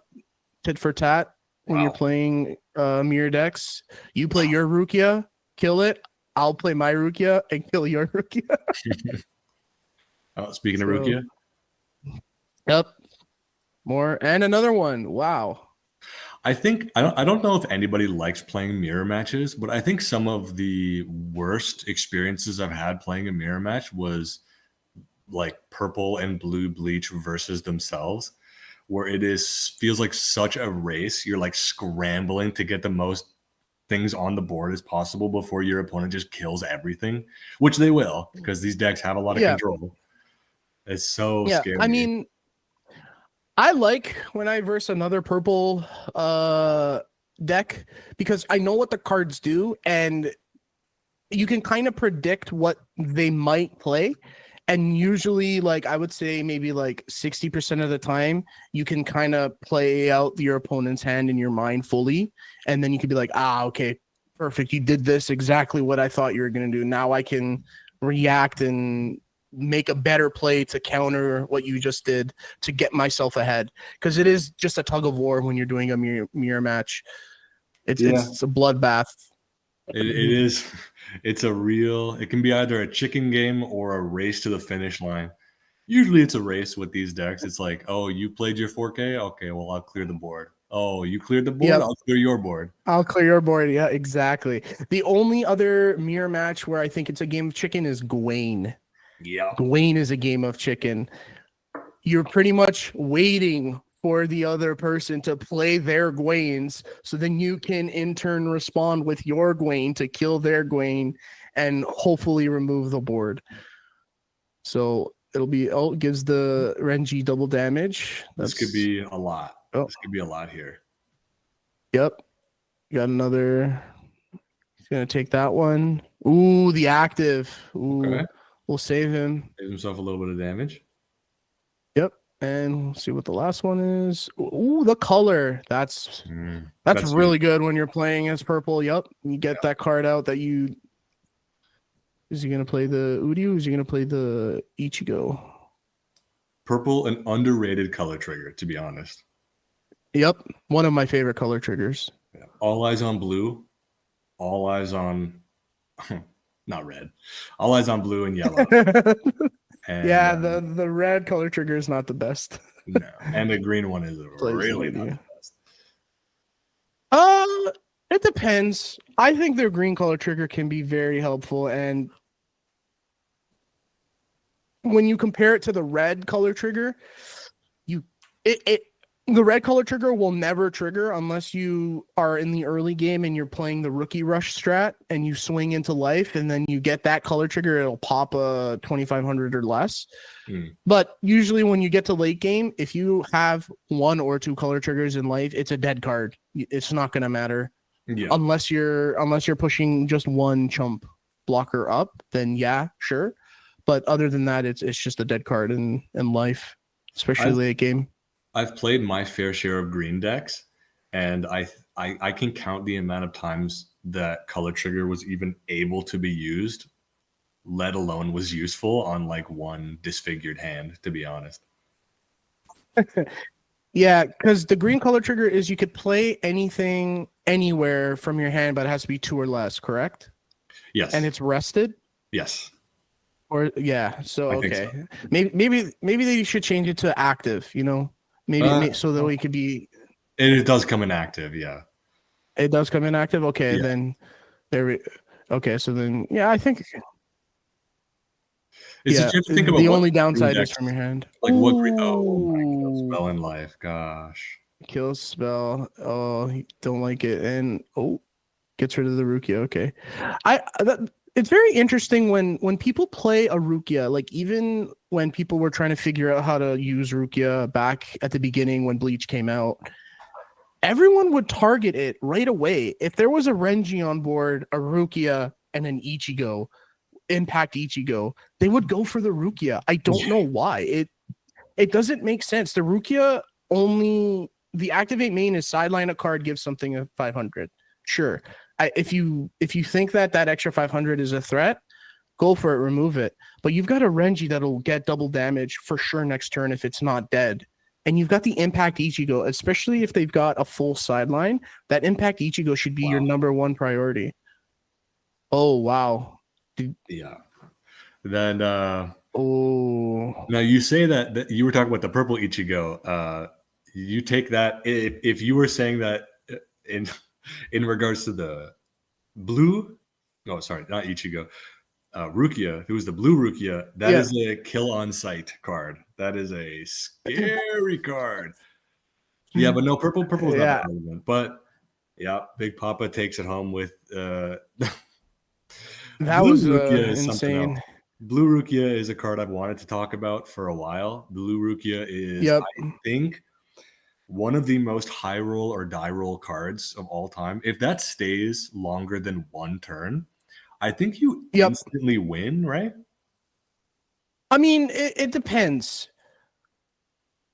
tit for tat. When you're playing mirror decks, you play your Rukia, kill it. I'll play my Rukia and kill your Rukia. Speaking of Rukia. Yep. More and another one. Wow. I think I don't know if anybody likes playing mirror matches, but I think some of the worst experiences I've had playing a mirror match was like purple and blue bleach versus themselves, where feels like such a race. You're like scrambling to get the most things on the board as possible before your opponent just kills everything, which they will, because these decks have a lot of control. It's so scary. I mean, I like when I verse another purple deck because I know what the cards do and you can kind of predict what they might play. And usually, like, I would say maybe like 60% of the time, you can kind of play out your opponent's hand in your mind fully. And then you could be like, okay, perfect. You did this exactly what I thought you were going to do. Now I can react and make a better play to counter what you just did to get myself ahead. Because it is just a tug of war when you're doing a mirror match. It's a bloodbath. It is. It can be either a chicken game or a race to the finish line. Usually it's a race with these decks. It's like, oh, you played your 4K? Okay, well, I'll clear the board. Oh, you cleared the board? Yep. I'll clear your board. I'll clear your board. Yeah, exactly. The only other mirror match where I think it's a game of chicken is Gawain. Yeah. Gawain is a game of chicken. You're pretty much waiting for the other person to play their Gawains, so then you can in turn respond with your Gawain to kill their Gawain and hopefully remove the board. So it gives the Renji double damage. This could be a lot. Oh. This could be a lot here. Yep. Got another. He's going to take that one. Ooh, the active. Ooh, Okay. We'll save him. Save himself a little bit of damage. Yep. And we'll see what the last one is. Ooh, the color. That's really good when you're playing as purple. Yep. You get that card out that you. Is he going to play the Udio? Or is he going to play the Ichigo? Purple, an underrated color trigger, to be honest. Yep. One of my favorite color triggers. Yeah. All eyes on blue. All eyes on... not red. All eyes on blue and yellow. And, yeah, the red color trigger is not the best. No. And the green one is really not the best. It depends. I think their green color trigger can be very helpful, and when you compare it to the red color trigger, the red color trigger will never trigger unless you are in the early game and you're playing the rookie rush strat and you swing into life and then you get that color trigger, it'll pop a 2,500 or less. But usually when you get to late game, if you have one or two color triggers in life, it's a dead card. It's not going to matter. Yeah. Unless you're pushing just one chump blocker up, then yeah, sure. But other than that, it's just a dead card in life, especially late game. I've played my fair share of green decks, and I can count the amount of times that color trigger was even able to be used, let alone was useful on like one disfigured hand, to be honest. Yeah, because the green color trigger is you could play anything anywhere from your hand, but it has to be 2 or less, correct? Yes. And it's rested? Yes. Or yeah, so okay. So. Maybe they should change it to active, Maybe so that we could be. It does come in active, yeah. It does come in active. Okay, yeah. Then there. Okay, so then yeah, I think. Think about the only downside is from your hand. Like what? Oh my God, spell in life. Gosh. Kill spell. Oh, don't like it, and gets rid of the Rukia. Okay, it's very interesting when people play a Rukia, like even when people were trying to figure out how to use Rukia back at the beginning when Bleach came out, everyone would target it right away. If there was a Renji on board, a Rukia, and an Ichigo, Impact Ichigo, they would go for the Rukia. I don't know why. It doesn't make sense. The Rukia the activate main is sideline a card, give something a 500. Sure. If you think that extra 500 is a threat, go for it, remove it. But you've got a Renji that'll get double damage for sure next turn if it's not dead. And you've got the Impact Ichigo, especially if they've got a full sideline. That Impact Ichigo should be your number one priority. Oh, wow. Yeah. Then now Oh. you say that you were talking about the purple Ichigo. You take that if you were saying that in regards to the blue, no, sorry, not Ichigo, Rukia, who's the blue Rukia, that is a kill on sight card. That is a scary card. Yeah, but no, purple is not the relevant. But yeah, Big Papa takes it home with that was Rukia is insane. Blue Rukia is a card I've wanted to talk about for a while. Blue Rukia is, I think, one of the most high roll or die roll cards of all time. If that stays longer than one turn, I think you instantly win, right? I mean, it depends.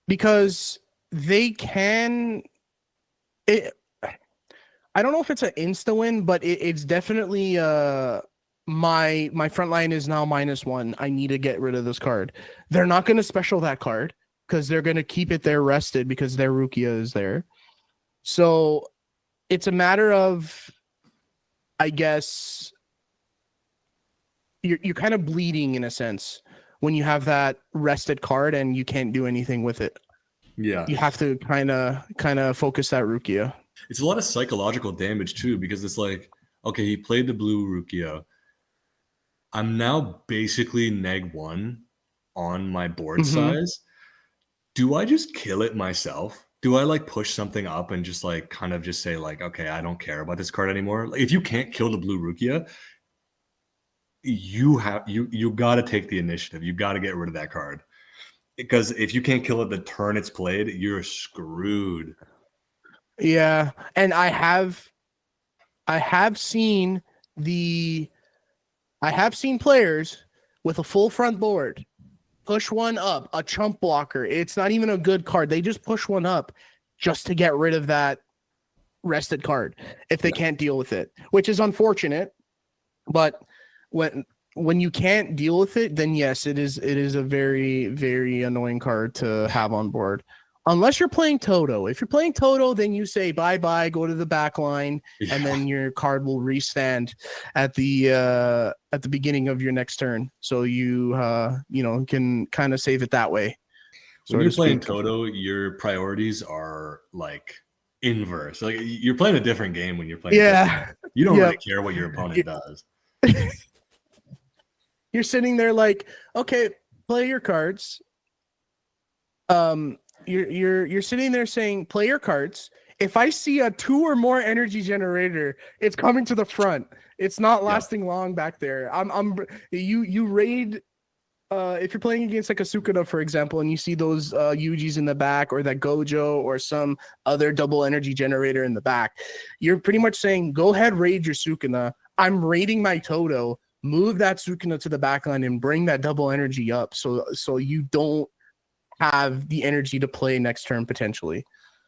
Because they can... I don't know if it's an insta win, but it's definitely my front line is now -1. I need to get rid of this card. They're not going to special that card because they're going to keep it there rested because their Rukia is there. So it's a matter of, I guess, you're kind of bleeding in a sense when you have that rested card and you can't do anything with it. Yeah. You have to kind of focus that Rukia. It's a lot of psychological damage too, because it's like, okay, he played the blue Rukia. I'm now basically -1 on my board size. Do I just kill it myself? Do I like push something up and just like kind of just say like, okay, I don't care about this card anymore? Like, if you can't kill the blue Rukia, you got to take the initiative. You got to get rid of that card, because if you can't kill it the turn it's played, you're screwed. Yeah, and I have seen players with a full front board push one up, a chump blocker. It's not even a good card. They just push one up just to get rid of that rested card if they can't deal with it, which is unfortunate. But when you can't deal with it, then yes, it is a very, very annoying card to have on board. Unless you're playing Toto. If you're playing Toto, then you say bye-bye, go to the back line, and then your card will restand at the beginning of your next turn. So you can kind of save it that way. When you're playing Toto, your priorities are like inverse. Like, you're playing a different game when you're playing Toto. You don't really care what your opponent does. You're sitting there like, okay, play your cards. You're sitting there saying, play your cards. If I see a 2 or more energy generator, it's coming to the front. It's not lasting long back there. You raid. If you're playing against like a Sukuna, for example, and you see those Yujis in the back, or that Gojo, or some other double energy generator in the back, you're pretty much saying, go ahead, raid your Sukuna. I'm raiding my Toto. Move that Sukuna to the back line and bring that double energy up, so you don't have the energy to play next turn potentially.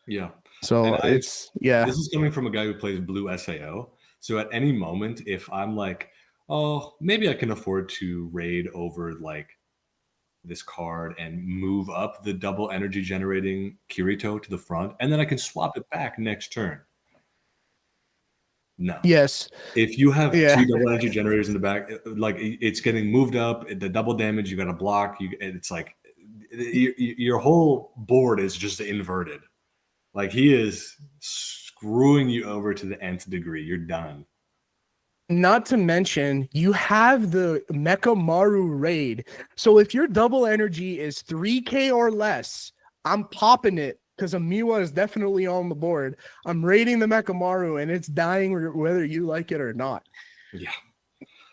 Yeah. So this is coming from a guy who plays blue SAO. So at any moment, if I'm like, oh, maybe I can afford to raid over like this card and move up the double energy generating Kirito to the front, and then I can swap it back next turn. No. Yes. If you have 2 double energy generators in the back, like, it's getting moved up, the double damage, you got to block. It's like your whole board is just inverted. Like, he is screwing you over to the nth degree. You're done. Not to mention, you have the Mechamaru raid. So if your double energy is 3K or less, I'm popping it, because Amiwa is definitely on the board. I'm raiding the Mechamaru, and it's dying whether you like it or not. Yeah.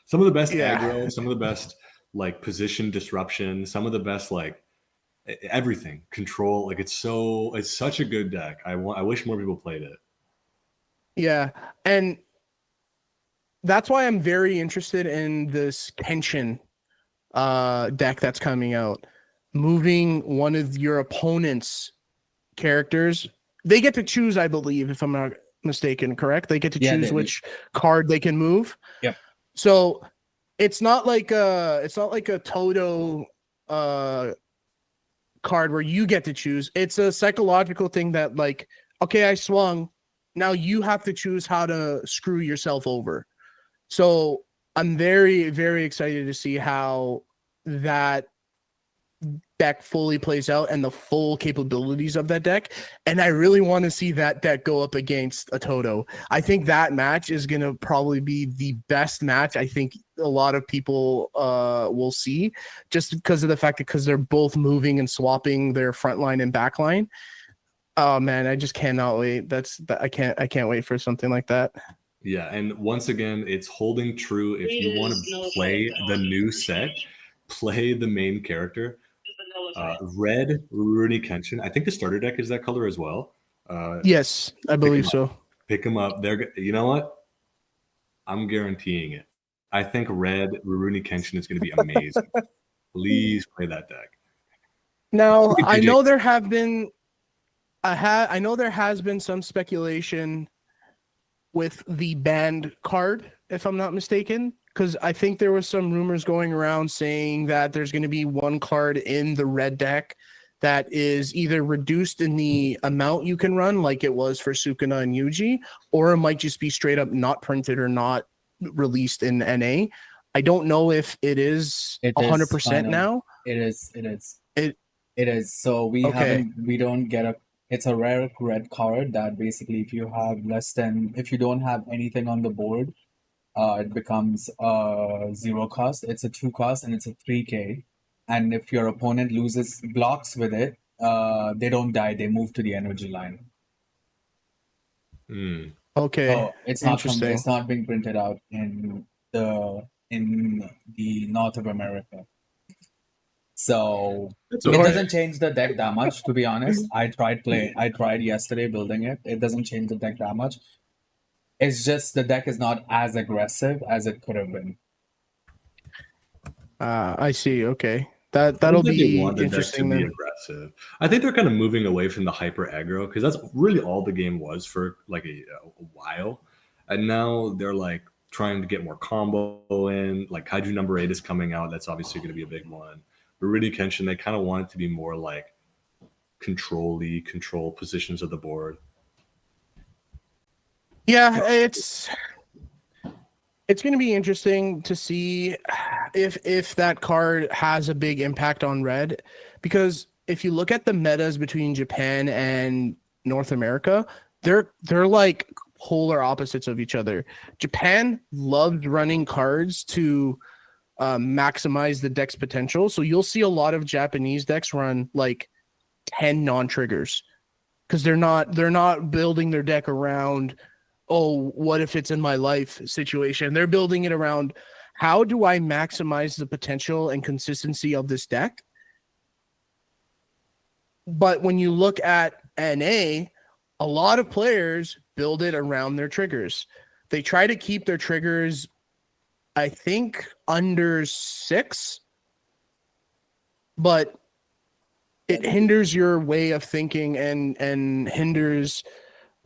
Some of the best aggro, some of the best like position disruption, some of the best like everything control. Like, it's such a good deck. I wish more people played it. Yeah, and that's why I'm very interested in this Kenshin deck that's coming out. Moving one of your opponent's characters, they get to choose, I believe, if I'm not mistaken, correct? They get to choose which card they can move. Yep. So it's not like a Toto card where you get to choose. It's a psychological thing that, like, okay, I swung. Now you have to choose how to screw yourself over. So I'm very, very excited to see how that deck fully plays out and the full capabilities of that deck. And I really want to see that deck go up against a Toto. I think that match is going to probably be the best match I think a lot of people will see, just because of the fact that because they're both moving and swapping their front line and back line. Oh man, I just cannot wait. I can't wait for something like that. Yeah, and once again, it's holding true. If you want to play the new set, play the main character. Red Rurouni Kenshin. I think the starter deck is that color as well. Yes, I believe so. Pick them up. You know what? I'm guaranteeing it. I think Red Rurouni Kenshin is going to be amazing. Please play that deck. Now, I know there have been I know there has been some speculation with the banned card, if I'm not mistaken, because I think there was some rumors going around saying that there's going to be one card in the red deck that is either reduced in the amount you can run, like it was for Sukuna and Yuji, or it might just be straight up not printed or not released in NA. I don't know if it is 100% now. It is. It is. So we Okay. we don't get a, it's a rare red card that basically if you don't have anything on the board, it becomes 0 cost. It's a 2 cost and it's a 3k. And if your opponent blocks with it, they don't die. They move to the energy line. Okay. So it's Interesting. it's not being printed out in the North of America. So it doesn't change the deck that much, to be honest. I tried yesterday building it. It doesn't change the deck that much. It's just the deck is not as aggressive as it could have been. I see. Okay. That'll be interesting. Be aggressive. I think they're kind of moving away from the hyper aggro because that's really all the game was for like a while, and now they're like trying to get more combo in. Like Kaiju number 8 is coming out. That's obviously going to be a big one. But really, Kenshin, they kind of want it to be more like control positions of the board. Yeah, it's going to be interesting to see if that card has a big impact on red, because if you look at the metas between Japan and North America, they're like polar opposites of each other. Japan loves running cards to maximize the deck's potential, so you'll see a lot of Japanese decks run like 10 non-triggers because they're not building their deck around, oh, what if it's in my life situation. They're building it around, how do I maximize the potential and consistency of this deck? But when you look at NA, a lot of players build it around their triggers. They try to keep their triggers, I think, under 6, but it hinders your way of thinking and hinders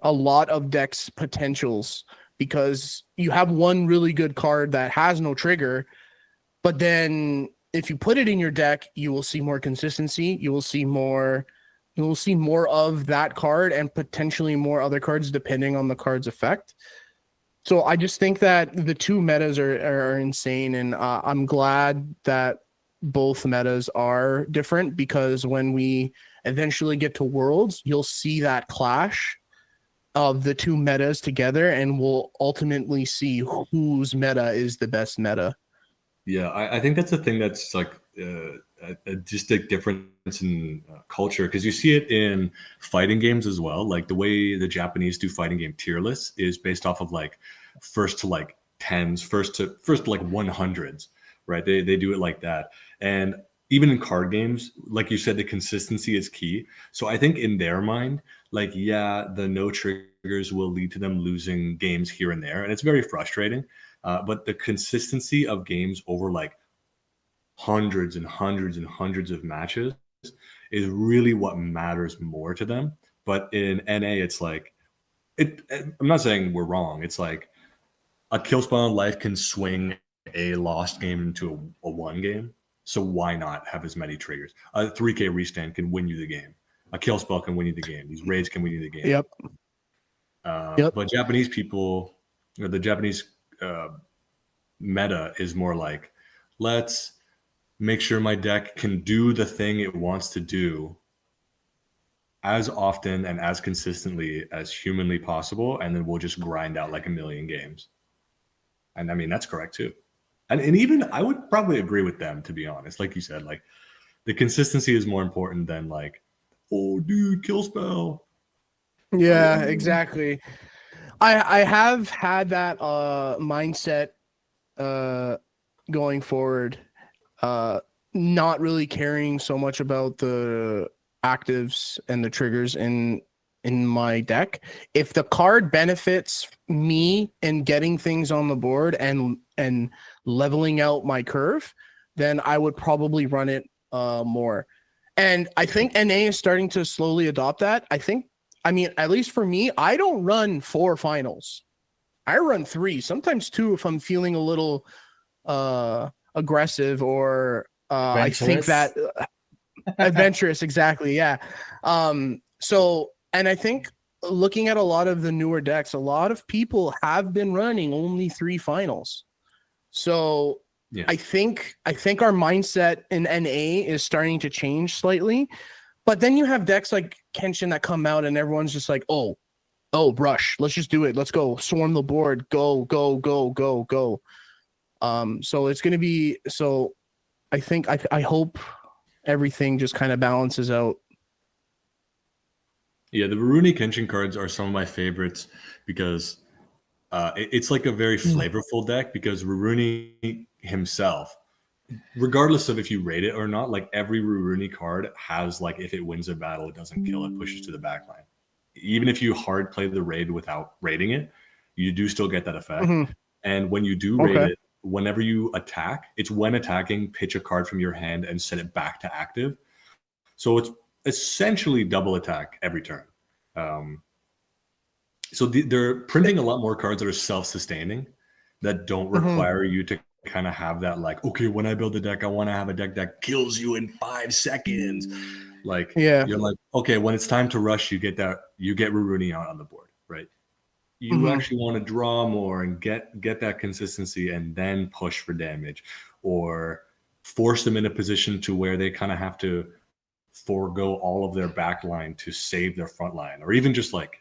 a lot of decks' potentials, because you have one really good card that has no trigger, but then if you put it in your deck, you will see more consistency. You will see more of that card and potentially more other cards depending on the card's effect. So I just think that the two metas are insane, and I'm glad that both metas are different, because when we eventually get to Worlds, you'll see that clash of the two metas together, and we'll ultimately see whose meta is the best meta. Yeah, I think that's the thing that's like just a difference in culture, because you see it in fighting games as well. Like the way the Japanese do fighting game tier lists is based off of like first to like 10s, first to like 100s, right? They do it like that. And even in card games, like you said, the consistency is key. So I think in their mind, like, yeah, the no triggers will lead to them losing games here and there, and it's very frustrating. But the consistency of games over like hundreds and hundreds and hundreds of matches is really what matters more to them. But in NA, it's like, I'm not saying we're wrong. It's like a kill spell in life can swing a lost game into a won game. So why not have as many triggers? A 3K restand can win you the game. A kill spell can win you the game. These raids can win you the game. Yep. But Japanese people, the Japanese meta is more like, let's make sure my deck can do the thing it wants to do as often and as consistently as humanly possible, and then we'll just grind out like a million games. And I mean, that's correct too. And even I would probably agree with them, to be honest. Like you said, like the consistency is more important than like, oh, dude, kill spell. Yeah, exactly. I have had that mindset going forward, not really caring so much about the actives and the triggers in my deck. If the card benefits me in getting things on the board and leveling out my curve, then I would probably run it more. And I think NA is starting to slowly adopt that. I mean, at least for me, I don't run 4 finals. I run 3, sometimes 2 if I'm feeling a little aggressive or I think Adventurous. that adventurous, exactly, yeah. So, and I think looking at a lot of the newer decks, a lot of people have been running only 3 finals. So Yeah. I think our mindset in NA is starting to change slightly. But then you have decks like Kenshin that come out and everyone's just like, oh, rush, let's just do it. Let's go. Swarm the board. Go, go, go, go, go. So it's gonna be I think I hope everything just kind of balances out. Yeah, the Rurouni Kenshin cards are some of my favorites because it's like a very flavorful deck because Rurouni himself, regardless of if you rate it or not, like every Rurouni card has like if it wins a battle, it doesn't kill, it pushes to the back line. Even if you hard play the raid without rating it, you do still get that effect. Mm-hmm. And when you do raid it, whenever you attack, it's when attacking, pitch a card from your hand and set it back to active. So it's essentially double attack every turn. So they're printing a lot more cards that are self-sustaining that don't require you to kind of have that like, okay, when I build a deck, I want to have a deck that kills you in 5 seconds. Like, you're like, okay, when it's time to rush, you get Rurouni out on the board, right? You actually want to draw more and get that consistency and then push for damage or force them in a position to where they kind of have to forego all of their back line to save their front line, or even just like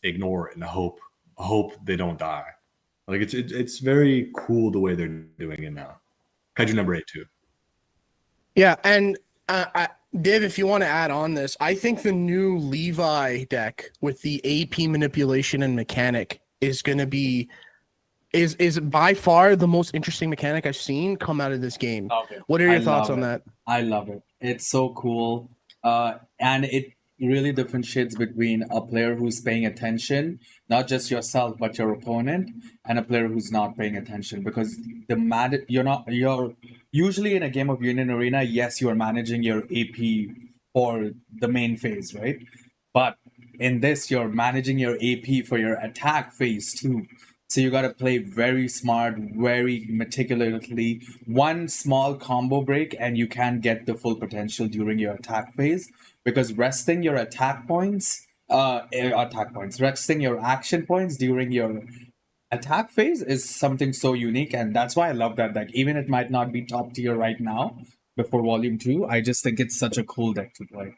ignore it and hope they don't die. Like it's very cool the way they're doing it now. Kaiju number 8 too. Yeah, and Div, if you want to add on this, I think the new Levi deck with the AP manipulation and mechanic is going to be is by far the most interesting mechanic I've seen come out of this game. Okay. What are your thoughts on that? I love it. It's so cool. And it really differentiates between a player who's paying attention, not just yourself, but your opponent, and a player who's not paying attention. Because you're usually in a game of Union Arena, yes, you are managing your AP for the main phase, right? But in this, you're managing your AP for your attack phase too. So you got to play very smart, very meticulously. One small combo break, and you can get the full potential during your attack phase. Because resting your resting your action points during your attack phase is something so unique, and that's why I love that deck. Even it might not be top tier right now before Volume 2, I just think it's such a cool deck to play.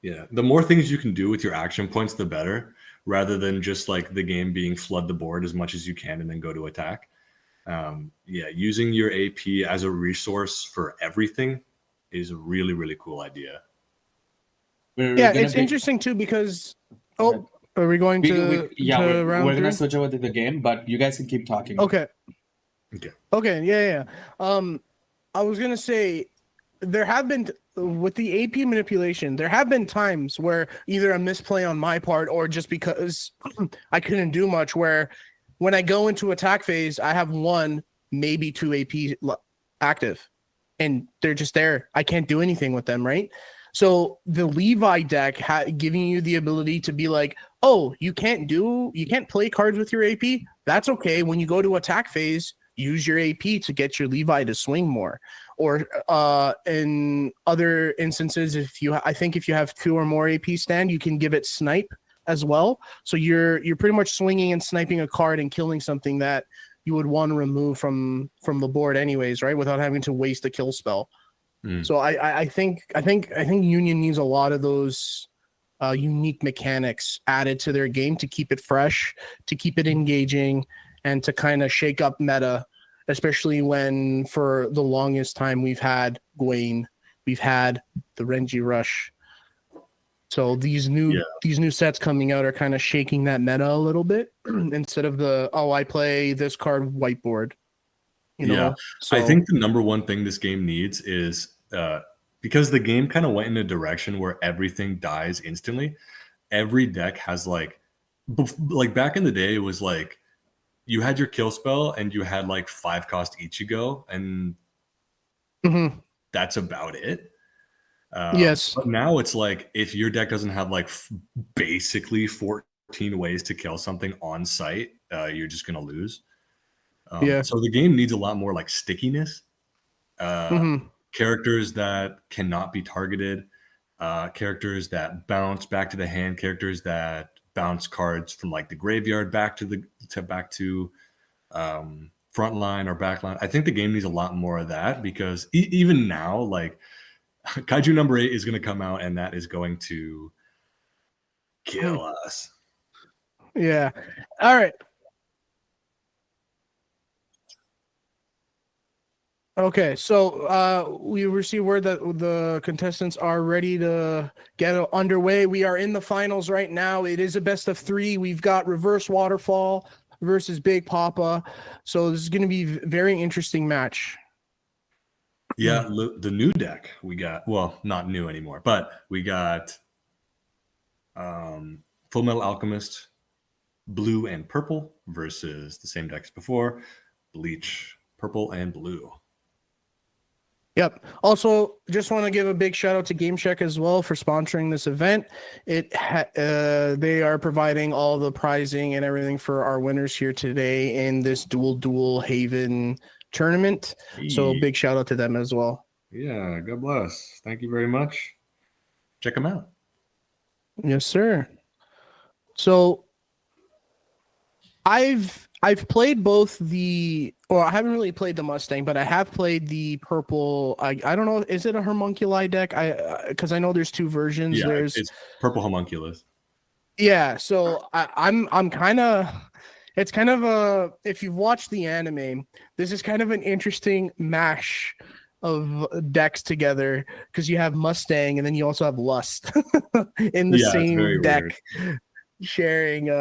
Yeah, the more things you can do with your action points, the better, rather than just like the game being flood the board as much as you can and then go to attack. Using your AP as a resource for everything is a really, really cool idea. It's interesting too because are we going to round we're 3? gonna switch over to the game, but you guys can keep talking. Okay, yeah. I was gonna say there have been with the AP manipulation, there have been times where either a misplay on my part or just because I couldn't do much, where when I go into attack phase, I have 1, maybe 2 AP active, and they're just there. I can't do anything with them, right? So the Levi deck giving you the ability to be like, oh, you can't play cards with your AP. That's okay. When you go to attack phase, use your AP to get your Levi to swing more. Or in other instances, if you have 2 or more AP stand, you can give it snipe as well. So you're pretty much swinging and sniping a card and killing something that you would want to remove from the board anyways, right? Without having to waste a kill spell. So I think Union needs a lot of those unique mechanics added to their game to keep it fresh, to keep it engaging, and to kind of shake up meta, especially when for the longest time we've had Gwaine, we've had the Renji Rush. So these new sets coming out are kind of shaking that meta a little bit instead of I play this card whiteboard. You know? So, I think the number one thing this game needs is because the game kind of went in a direction where everything dies instantly. Every deck has like back in the day, it was like you had your kill spell and you had like 5 cost Ichigo, and that's about it. Yes. But now it's like if your deck doesn't have like basically 14 ways to kill something on site, you're just gonna lose. So the game needs a lot more like stickiness, characters that cannot be targeted, characters that bounce back to the hand, characters that bounce cards from like the graveyard back to front line or back line. I think the game needs a lot more of that because even now, like Kaiju number 8 is going to come out and that is going to kill us. Yeah. All right. Okay, so we received word that the contestants are ready to get underway. We are in the finals right now. It is a best of 3. We've got Reverse Waterfall versus Big Papa. So this is going to be a very interesting match. Yeah, the new deck we got, well, not new anymore, but we got Full Metal Alchemist, blue and purple versus the same decks before, Bleach, purple and blue. Yep. Also, just want to give a big shout out to Game Check as well for sponsoring this event. They are providing all the prizing and everything for our winners here today in this Dual Duel Haven tournament. So big shout out to them as well. Yeah, God bless. Thank you very much. Check them out. Yes, sir. So I've played both I haven't really played the Mustang, but I have played the purple. I don't know, is it a homunculi deck? Because I know there's 2 versions. Yeah, there's it's purple homunculus. Yeah, so I'm kind of, it's kind of if you've watched the anime, this is kind of an interesting mash of decks together because you have Mustang and then you also have Lust in the same deck sharing.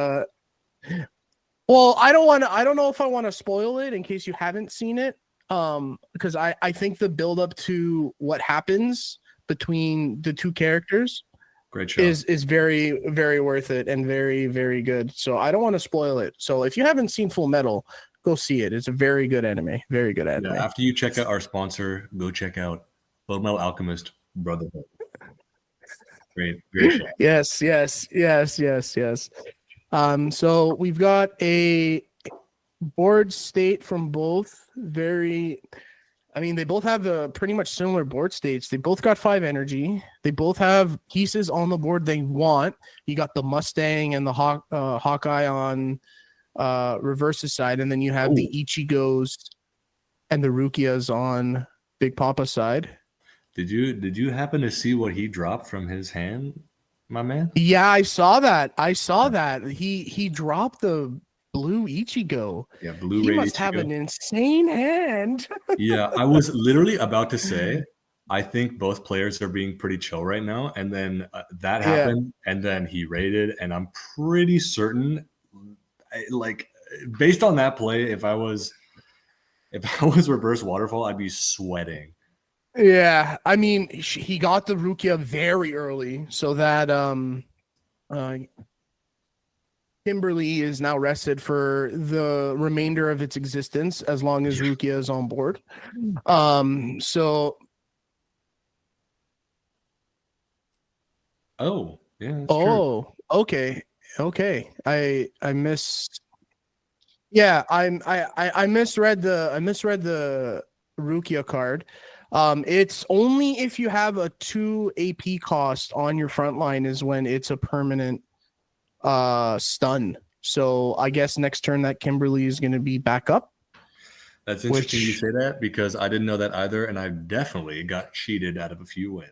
Well, I don't know if I want to spoil it in case you haven't seen it, because I think the build up to what happens between the 2 characters Great show. is very, very worth it and very, very good. So I don't want to spoil it. So if you haven't seen Full Metal, go see it. It's a very good anime. Very good anime. Yeah, after you check out our sponsor, go check out Full Metal Alchemist Brotherhood. Great show. Yes. So we've got a board state from both. They both have pretty much similar board states. They both got 5 energy. They both have pieces on the board they want. You got the Mustang and the Hawkeye on Reverse's side, and then you have the Ichigos and the Rukias on Big Papa's side. Did you happen to see what he dropped from his hand, my man? Yeah, I saw that. He dropped the blue Ichigo. Yeah, blue. He must have an insane hand. Yeah, I was literally about to say, I think both players are being pretty chill right now. And then that happened, and then he raided, and I'm pretty certain, like, based on that play, if I was Reverse Waterfall, I'd be sweating. Yeah, I mean, he got the Rukia very early, so that Kimberly is now rested for the remainder of its existence as long as Rukia is on board. So. Oh, yeah. Oh, true. Okay. I missed. Yeah, I misread the Rukia card. It's only if you have a 2 AP cost on your front line is when it's a permanent stun. So I guess next turn that Kimberly is going to be back up. That's interesting you say that because I didn't know that either, and I definitely got cheated out of a few wins.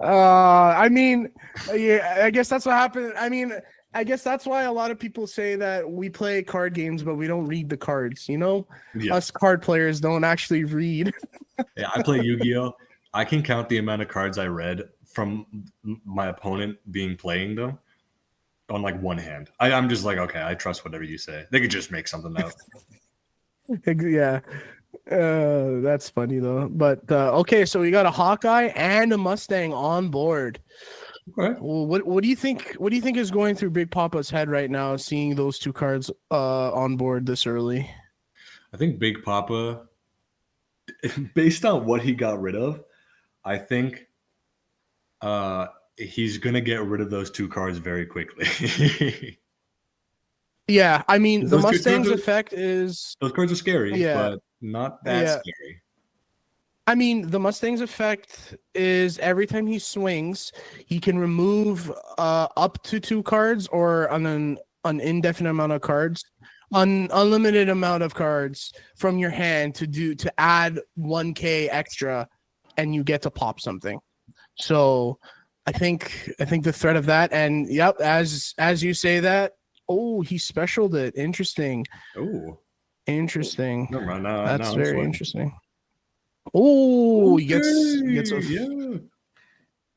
I mean, yeah, I guess that's what happened. I mean, I guess that's why a lot of people say that we play card games, but we don't read the cards. You know, us card players don't actually read. Yeah, I play Yu-Gi-Oh! I can count the amount of cards I read from my opponent playing them on like one hand. I'm just like, okay, I trust whatever you say. They could just make something up. Yeah. That's funny though. But okay, so we got a Hawkeye and a Mustang on board. Okay. Well, what do you think? What do you think is going through Big Papa's head right now, seeing those 2 cards on board this early? I think Big Papa, based on what he got rid of, I think he's gonna get rid of those 2 cards very quickly. Yeah, I mean the Those Mustang's are, effect is those cards are scary, yeah, but not that yeah. scary. I mean the Mustang's effect is every time he swings, he can remove up to 2 cards or an indefinite amount of cards, unlimited amount of cards from your hand to add 1k extra, and you get to pop something. So I think the threat of that, and yep, as you say that, oh, he specialed it. Interesting. Oh, Interesting. never mind. That's Now I'm very sweating. interesting. Oh, he Okay, yeah.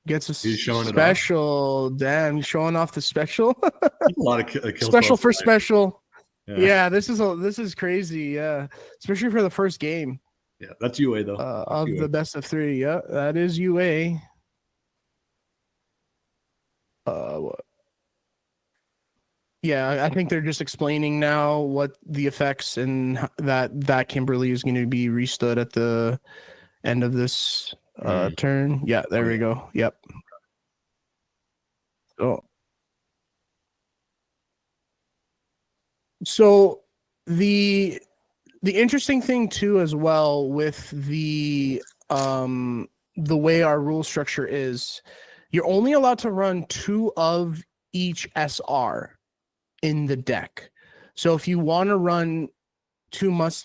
gets a He's showing it off. special. Damn, he's showing off the special. A lot of kill Special spells for tonight. special. Yeah. Yeah, this is crazy. Yeah, especially for the first game Yeah, that's UA though. of the best of 3. Yeah, that is UA. What? Yeah, I think they're just explaining now what the effects and that Kimberly is going to be restood at the end of this turn. Yeah, there we go. Yep. Oh. So the interesting thing too as well with the way our rule structure is, you're only allowed to run 2 of each SR in the deck. So if you want to run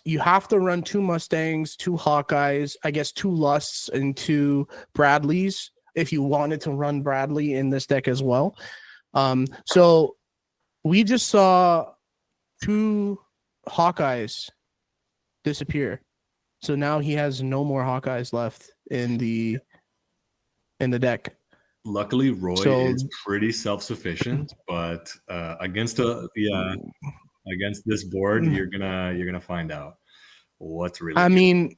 you have to run 2 Mustangs, 2 Hawkeyes, I guess 2 Lusts and 2 Bradleys if you wanted to run Bradley in this deck as well. So we just saw 2 Hawkeyes disappear. So now he has no more Hawkeyes left in the deck. Luckily, Roy is pretty self-sufficient, but against this board, you're gonna find out what's really. I mean,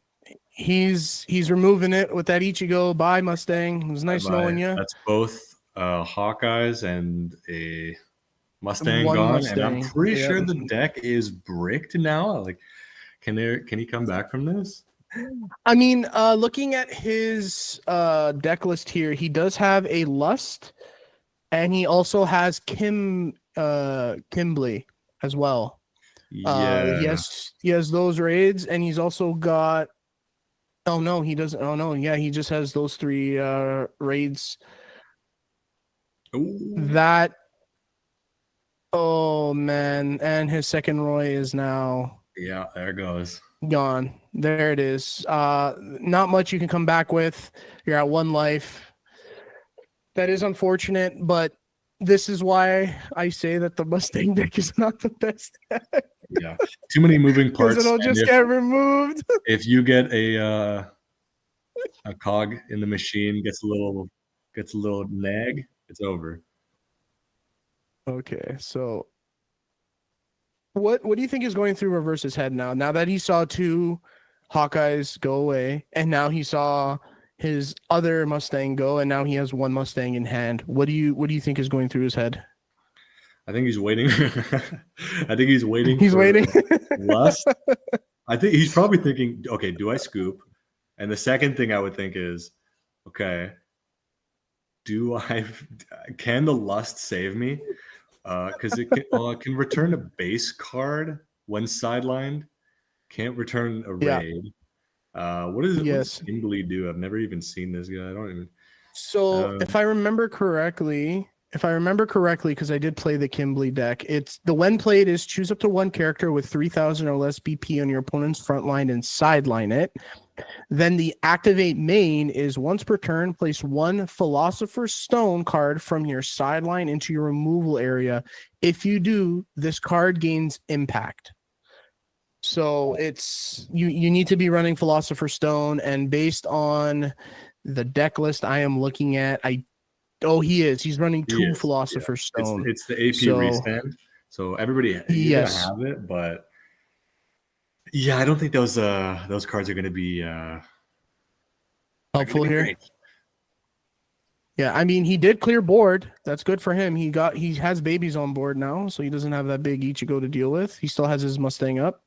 he's removing it with that Ichigo. Bye, Mustang. It was nice knowing you. That's both Hawkeyes and a Mustang One gone, Mustang. and I'm pretty sure the deck is bricked now. Like, can he come back from this? I mean, looking at his deck list here, he does have a Lust, and he also has Kimblee as well. Yeah, he has those raids, and he's also got. Oh no, he doesn't. Oh no, yeah, he just has those 3 raids. Ooh. That. Oh man, and his second Roy is now. Yeah, there it goes. Gone. There it is. Not much you can come back with. You're at 1 life. That is unfortunate, but this is why I say that the Mustang deck is not the best deck. Yeah, too many moving parts. Because it'll just get removed. If you get a cog in the machine, gets a little nag, it's over. Okay, so what do you think is going through Reverse's head now? Now that he saw 2 Hawkeyes go away, and now he saw his other Mustang go, and now he has 1 Mustang in hand. What do you think is going through his head? I think he's waiting. I think he's waiting. He's waiting. Lust. I think he's probably thinking, okay, do I scoop? And the second thing I would think is, okay, can the Lust save me? Because it can return a base card when sidelined. Can't return a raid. What does Kimberly do? I've never even seen this guy. I don't even. So if I remember correctly, because I did play the Kimberly deck, it's the when played is choose up to 1 character with 3,000 or less BP on your opponent's front line and sideline it. Then the activate main is once per turn, place 1 Philosopher's Stone card from your sideline into your removal area. If you do, this card gains impact. So it's you need to be running Philosopher's Stone, and based on the deck list I am looking at, he's running 2 Philosopher's Stone. It's the AP restand. So everybody gonna have it, but yeah, I don't think those cards are going to be helpful here. Great. Yeah, I mean, he did clear board. That's good for him. He has babies on board now, so he doesn't have that big Ichigo to deal with. He still has his Mustang up.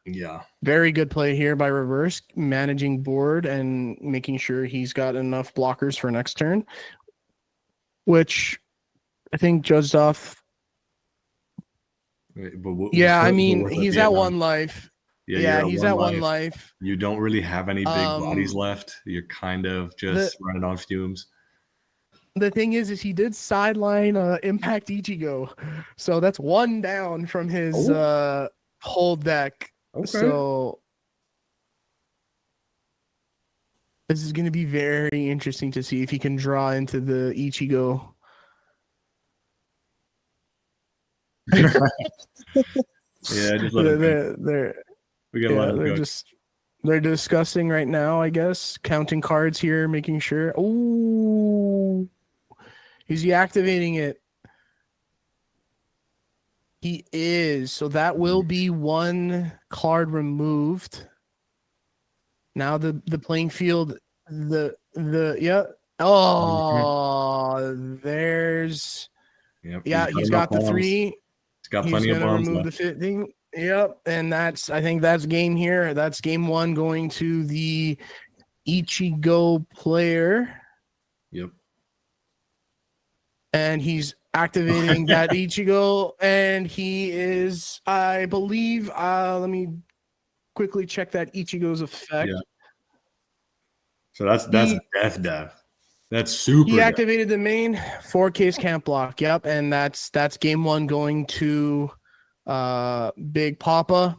Yeah. Very good play here by Reverse, managing board and making sure he's got enough blockers for next turn, which I think judged off Yeah, I mean, what's he's the at end? 1 life. Yeah, Yeah, you're at he's one at 1 life. life. You don't really have any big bodies Um, left. You're kind of the just running on fumes. the thing is he did sideline Impact Ichigo, so that's 1 down from his Oh, whole deck. okay. So this is going to be very interesting to see if he can draw into the Ichigo. Yeah, just let him go. They're We gotta let yeah, him they're go. just they're discussing right now, I guess, counting cards here, making sure. Oh, is he activating it? He is. So that will be 1 card removed. Now the playing field, yeah. Oh, there's Yep, yeah, got he's enough got the bombs. 3. He's got He's plenty of gonna bombs remove the left. fitting. Yep, and I think that's game here. That's game 1 going to the Ichigo player. Yep. And he's activating that Ichigo, and he is, I believe, let me quickly check that Ichigo's effect. Yeah. So that's death. That's He super death. activated the main 4Ks can't block. Yep, and that's game 1 going to Big Papa.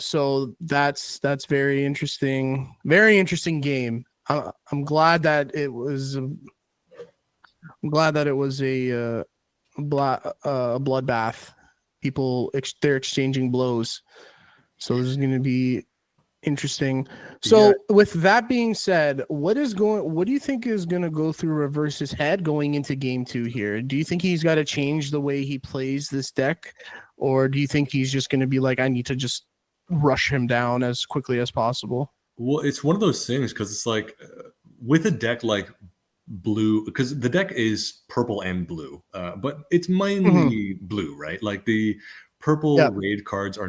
So that's very interesting. Very interesting game. I'm glad that it was. I'm glad that it was a bloodbath. People they're exchanging blows. So this is going to be interesting. So with that being said, what do you think is going to go through Reverse's head going into game 2 here? Do you think he's got to change the way he plays this deck, or do you think he's just going to be like, I need to just rush him down as quickly as possible? Well, it's one of those things because it's like with a deck like blue, because the deck is purple and blue, but it's mainly blue, right? Like the purple raid cards are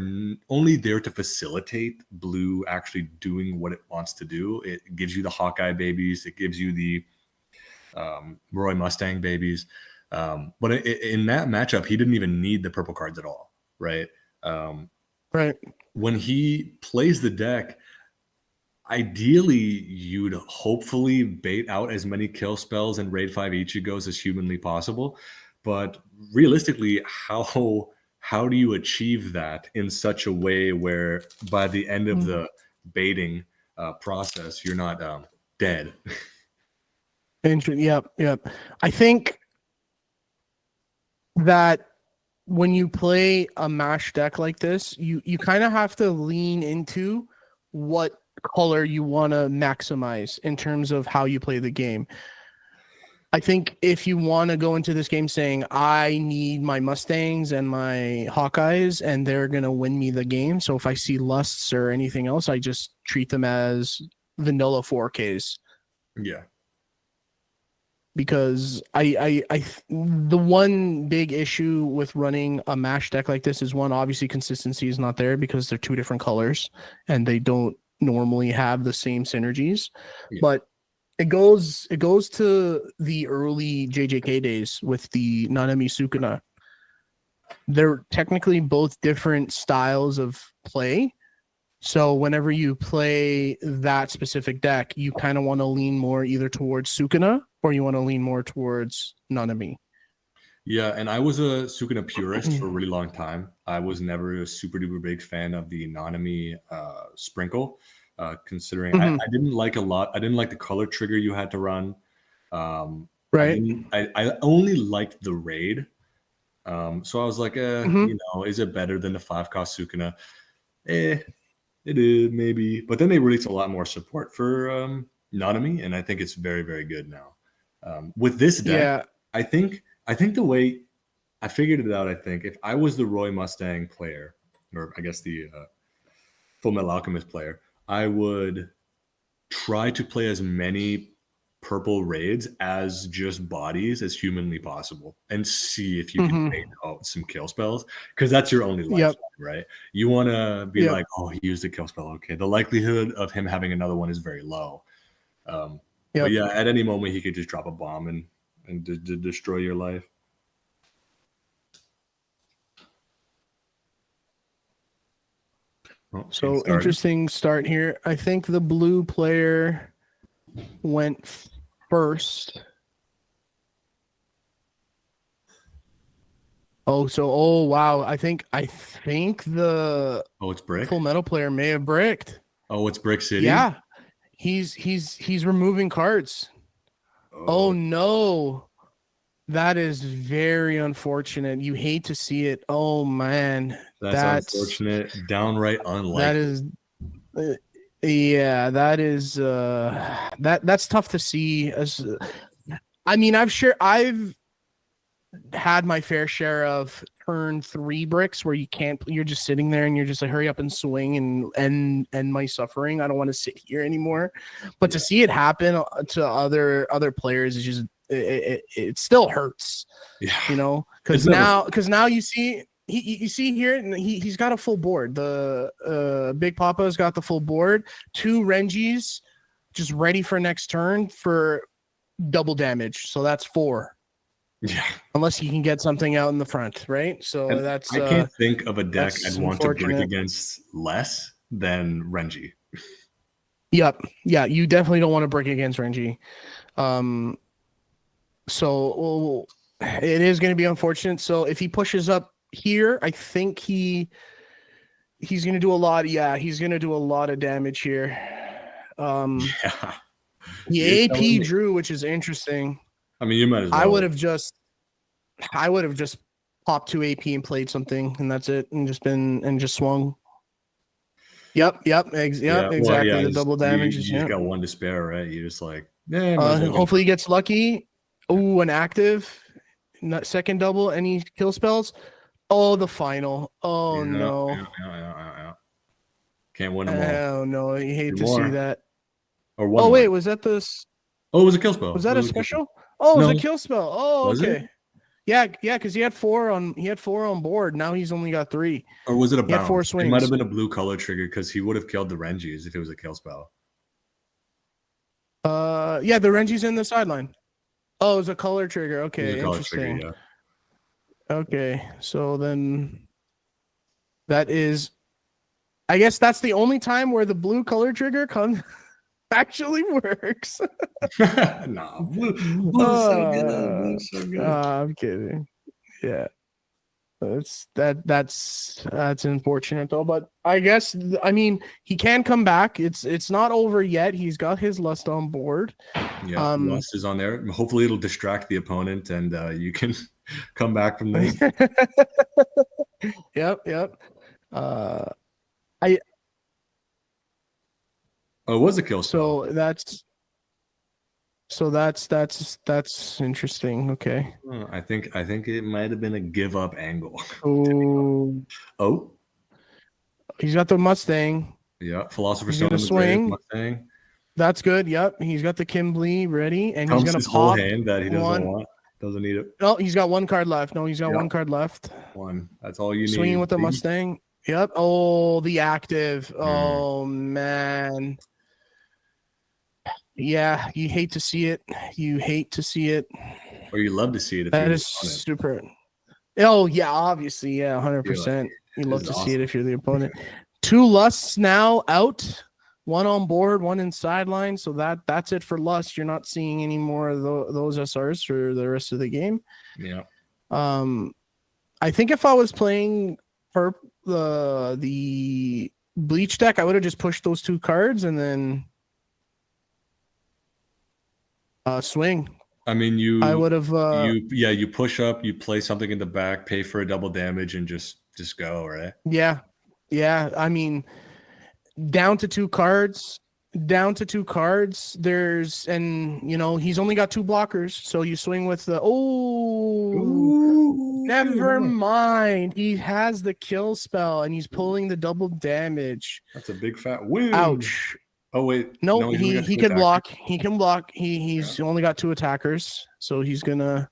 only there to facilitate blue actually doing what it wants to do. It gives you the Hawkeye babies. It gives you the Roy Mustang babies. But in that matchup, he didn't even need the purple cards at all, right? Right. When he plays the deck, ideally, you'd hopefully bait out as many kill spells and raid 5 Ichigos as humanly possible. But realistically, how do you achieve that in such a way where by the end of the baiting process, you're not dead? Yep. I think that when you play a mash deck like this, you kind of have to lean into what color you want to maximize in terms of how you play the game. I think if you want to go into this game saying, I need my Mustangs and my Hawkeyes and they're going to win me the game. So if I see lusts or anything else, I just treat them as vanilla 4Ks. Yeah. Because the one big issue with running a mash deck like this is, one, obviously consistency is not there because they're 2 different colors and they don't normally have the same synergies. Yeah. But it goes to the early JJK days with the Nanami Sukuna. They're technically both different styles of play. So whenever you play that specific deck, you kind of want to lean more either towards Sukuna or you want to lean more towards Nanami. Yeah, and I was a Sukuna purist for a really long time. I was never a super duper big fan of the Nanami sprinkle, considering I didn't like a lot. I didn't like the color trigger you had to run. Right. I only liked the raid. So I was like, is it better than the 5-cost Sukuna? It is maybe, but then they released a lot more support for Nanami, and I think it's very, very good now. With this deck, I think the way I figured it out, I think if I was the Roy Mustang player, or I guess the Full Metal Alchemist player, I would try to play as many purple raids as just bodies as humanly possible and see if you can bait out some kill spells, because that's your only lifeline, right? You want to be like, oh, he used a kill spell. Okay, the likelihood of him having another one is very low. But yeah, at any moment he could just drop a bomb and destroy your life. Oh, So interesting start here. I think the blue player went first. Oh wow. I think the it's Brick. Full Metal player may have bricked. Oh, it's Brick City. Yeah. He's removing cards. Oh no. That is very unfortunate. You hate to see it. Oh man. That's unfortunate. Downright unlikely. That is yeah, that is that's tough to see. I mean, I've had my fair share of turn 3 bricks where you're just sitting there and you're just like, hurry up and swing and my suffering. I don't want to sit here anymore. But to see it happen to other players is just it still hurts. Yeah. You know, because now you see you see here, and he's got a full board. The Big Papa's got the full board. 2 Renjis just ready for next turn for double damage. So that's 4. Yeah. Unless he can get something out in the front, right? So and that's I can't think of a deck I'd want to break against less than Renji. Yep. Yeah, you definitely don't want to break against Renji. So it is going to be unfortunate. So if he pushes up here, I think he's going to do a lot. Yeah, he's going to do a lot of damage here. Yeah. The AP drew, which is interesting. I mean, you might as well. I would have just popped 2 AP and played something, and that's it, and just swung. Yep, exactly. Well, the double damage. You just got 1 to spare, right? You're just like, hopefully he gets lucky. Ooh, an active, second double, any kill spells. Oh, the final. Oh no. Yeah. Can't win them all. Oh no, you hate to see that. Or one. Oh wait, was that this? Oh, it was a kill spell. Was that a special? Oh, it was a kill spell. Oh, was okay. It? Yeah, because he had 4 on board. Now he's only got 3. Or was it a bounce? He had 4 swings. It might have been a blue color trigger because he would have killed the Renjis if it was a kill spell. Yeah, the Renji's in the sideline. Oh, it was a color trigger. Okay, interesting. Trigger, yeah. Okay, so then that is, I guess that's the only time where the blue color trigger actually works. Nah, blue's so good. Blue's so good. I'm kidding. Yeah. That's unfortunate though, but I guess he can come back. It's not over yet. He's got his Lust on board. Yeah, Lust is on there. Hopefully it'll distract the opponent and you can come back from this. Yep. It was a kill spell. So that's interesting. Okay. I think it might have been a give up angle. Oh. He's got the Mustang. Yeah, Philosopher's Stone in the swing. Mustang. That's good. Yep, he's got the Kimberly ready, and he's gonna pop hand that he doesn't want. Doesn't need it. No, he's got 1 card left. No, he's got 1 card left. 1. That's all you need. Swinging with the Mustang. Yep. Oh, the active. Oh man. Yeah, you hate to see it. Or you love to see it. That is super. Oh yeah, obviously, yeah, 100%. You love to see it if you're the opponent. 2 Lusts now out. 1 on board, 1 in sideline. So that's it for Lust. You're not seeing any more of those SRs for the rest of the game. Yeah. I think if I was playing the Bleach deck, I would have just pushed those 2 cards and then swing. I mean, I would have. You push up, you play something in the back, pay for a double damage, and just go, right? Yeah. I mean, down to 2 cards. There's, and he's only got 2 blockers, so you swing with the. Never mind. He has the kill spell, and he's pulling the double damage. That's a big fat win. Ouch. Oh wait, no, he can block. He can block. He's only got 2 attackers, so he's gonna.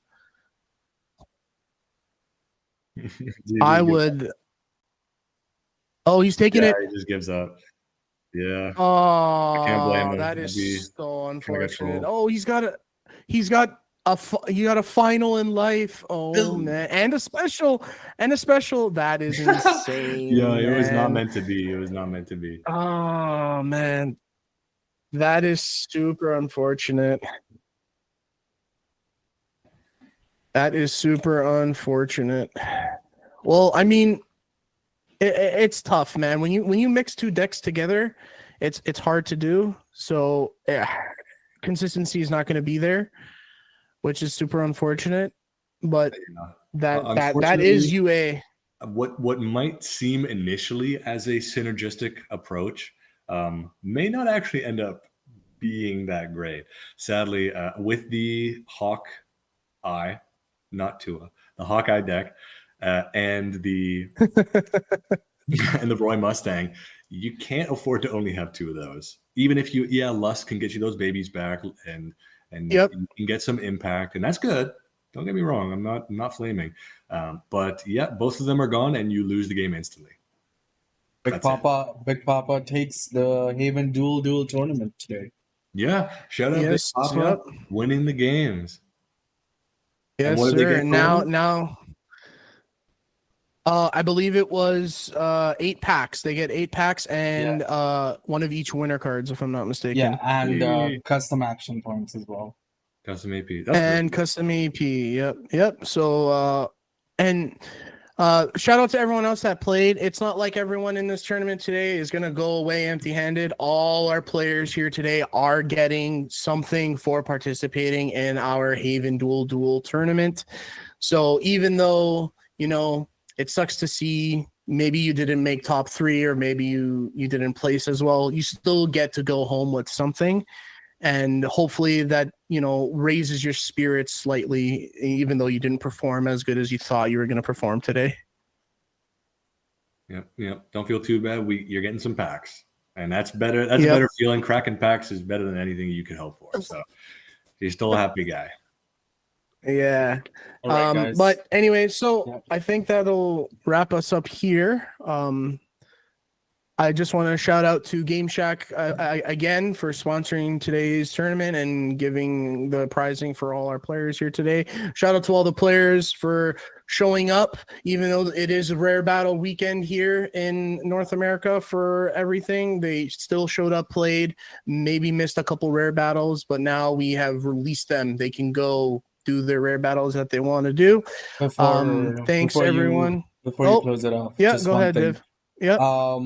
I would. Oh, he's taking it. He just gives up. Yeah. Oh, I can't blame him. That is so unfortunate. Oh, he's got You got a final in life. Oh Boom. man, and a special. That is insane. Yeah, it was not man. meant to be. It was not meant to be. Oh man, that is super unfortunate. That is super unfortunate. Well, I mean, it's tough, man. When you mix two decks together, it's hard to do. So yeah, consistency is not going to be there, which is super unfortunate. But that is UA. What might seem initially as a synergistic approach may not actually end up being that great. Sadly, with the Hawkeye, not Tua, the Hawkeye deck, and the and the Roy Mustang, you can't afford to only have two of those. Even if Lust can get you those babies back, and Yep. you can get some impact, and that's good. Don't get me wrong, I'm not flaming, but yeah, both of them are gone, and you lose the game instantly. Big Papa takes the Haven Dual tournament today. Yeah, shout out Big Papa winning the games. Yes, sir. Now, I believe it was 8 packs. They get 8 packs and one of each winner cards, if I'm not mistaken. Yeah, and custom action points as well. Custom AP. Custom AP. Yep. So and shout out to everyone else that played. It's not like everyone in this tournament today is gonna go away empty-handed. All our players here today are getting something for participating in our Haven Dual tournament. So even though, you know, it sucks to see maybe you didn't make top 3 or maybe you didn't place as well, you still get to go home with something. And hopefully that, you know, raises your spirits slightly, even though you didn't perform as good as you thought you were going to perform today. Yep. Don't feel too bad. You're getting some packs, and that's better. That's a better feeling. Cracking packs is better than anything you could hope for. So you're still a happy guy. Yeah. All right, guys. But anyway, so I think that'll wrap us up here. I just want to shout out to Game Shack again for sponsoring today's tournament and giving the prizing for all our players here today. Shout out to all the players for showing up, even though it is a rare battle weekend here in North America for everything. They still showed up, played, maybe missed a couple rare battles, but now we have released them. They can go do their rare battles that they want to do. Thanks, everyone. Before you close it off, yeah, go ahead, Div. Yeah.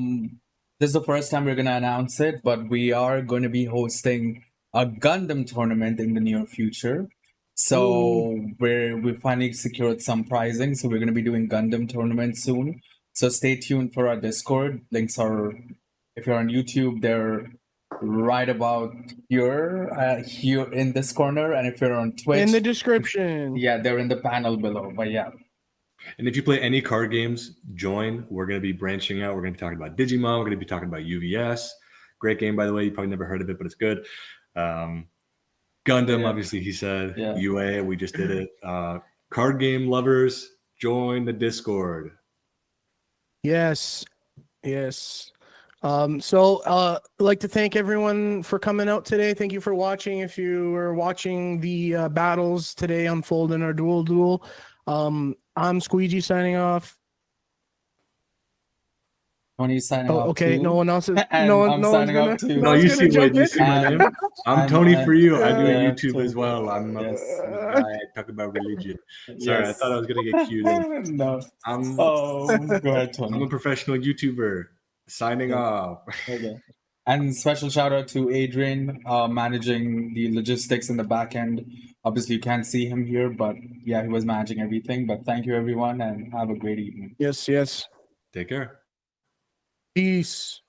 This is the first time we're going to announce it, but we are going to be hosting a Gundam tournament in the near future. So we finally secured some prizing. So we're going to be doing Gundam tournaments soon. So stay tuned for our Discord. Links are, if you're on YouTube, they're right about here in this corner. And if you're on Twitch, in the description. Yeah, they're in the panel below. But yeah. And if you play any card games, join. We're going to be branching out. We're going to be talking about Digimon. We're going to be talking about UVS. Great game, by the way. You probably never heard of it, but it's good. Gundam, obviously, he said. UA, we just did it. Card game lovers, join the Discord. Yes. So I'd like to thank everyone for coming out today. Thank you for watching. If you were watching the battles today unfold in our Dual, I'm Squeegee signing off. Tony's signing off. Okay, too. No one else is. And no I'm one's signing gonna. off too. No, you see my name. I'm Tony for you. I do YouTube Tony. as well. I'm a guy. I talk about religion. Sorry, I thought I was gonna get cued in. No. Go ahead, Tony. I'm a professional YouTuber. Signing off. Okay. And special shout out to Adrian, managing the logistics in the back end. Obviously, you can't see him here, but yeah, he was managing everything. But thank you, everyone, and have a great evening. Yes. Take care. Peace.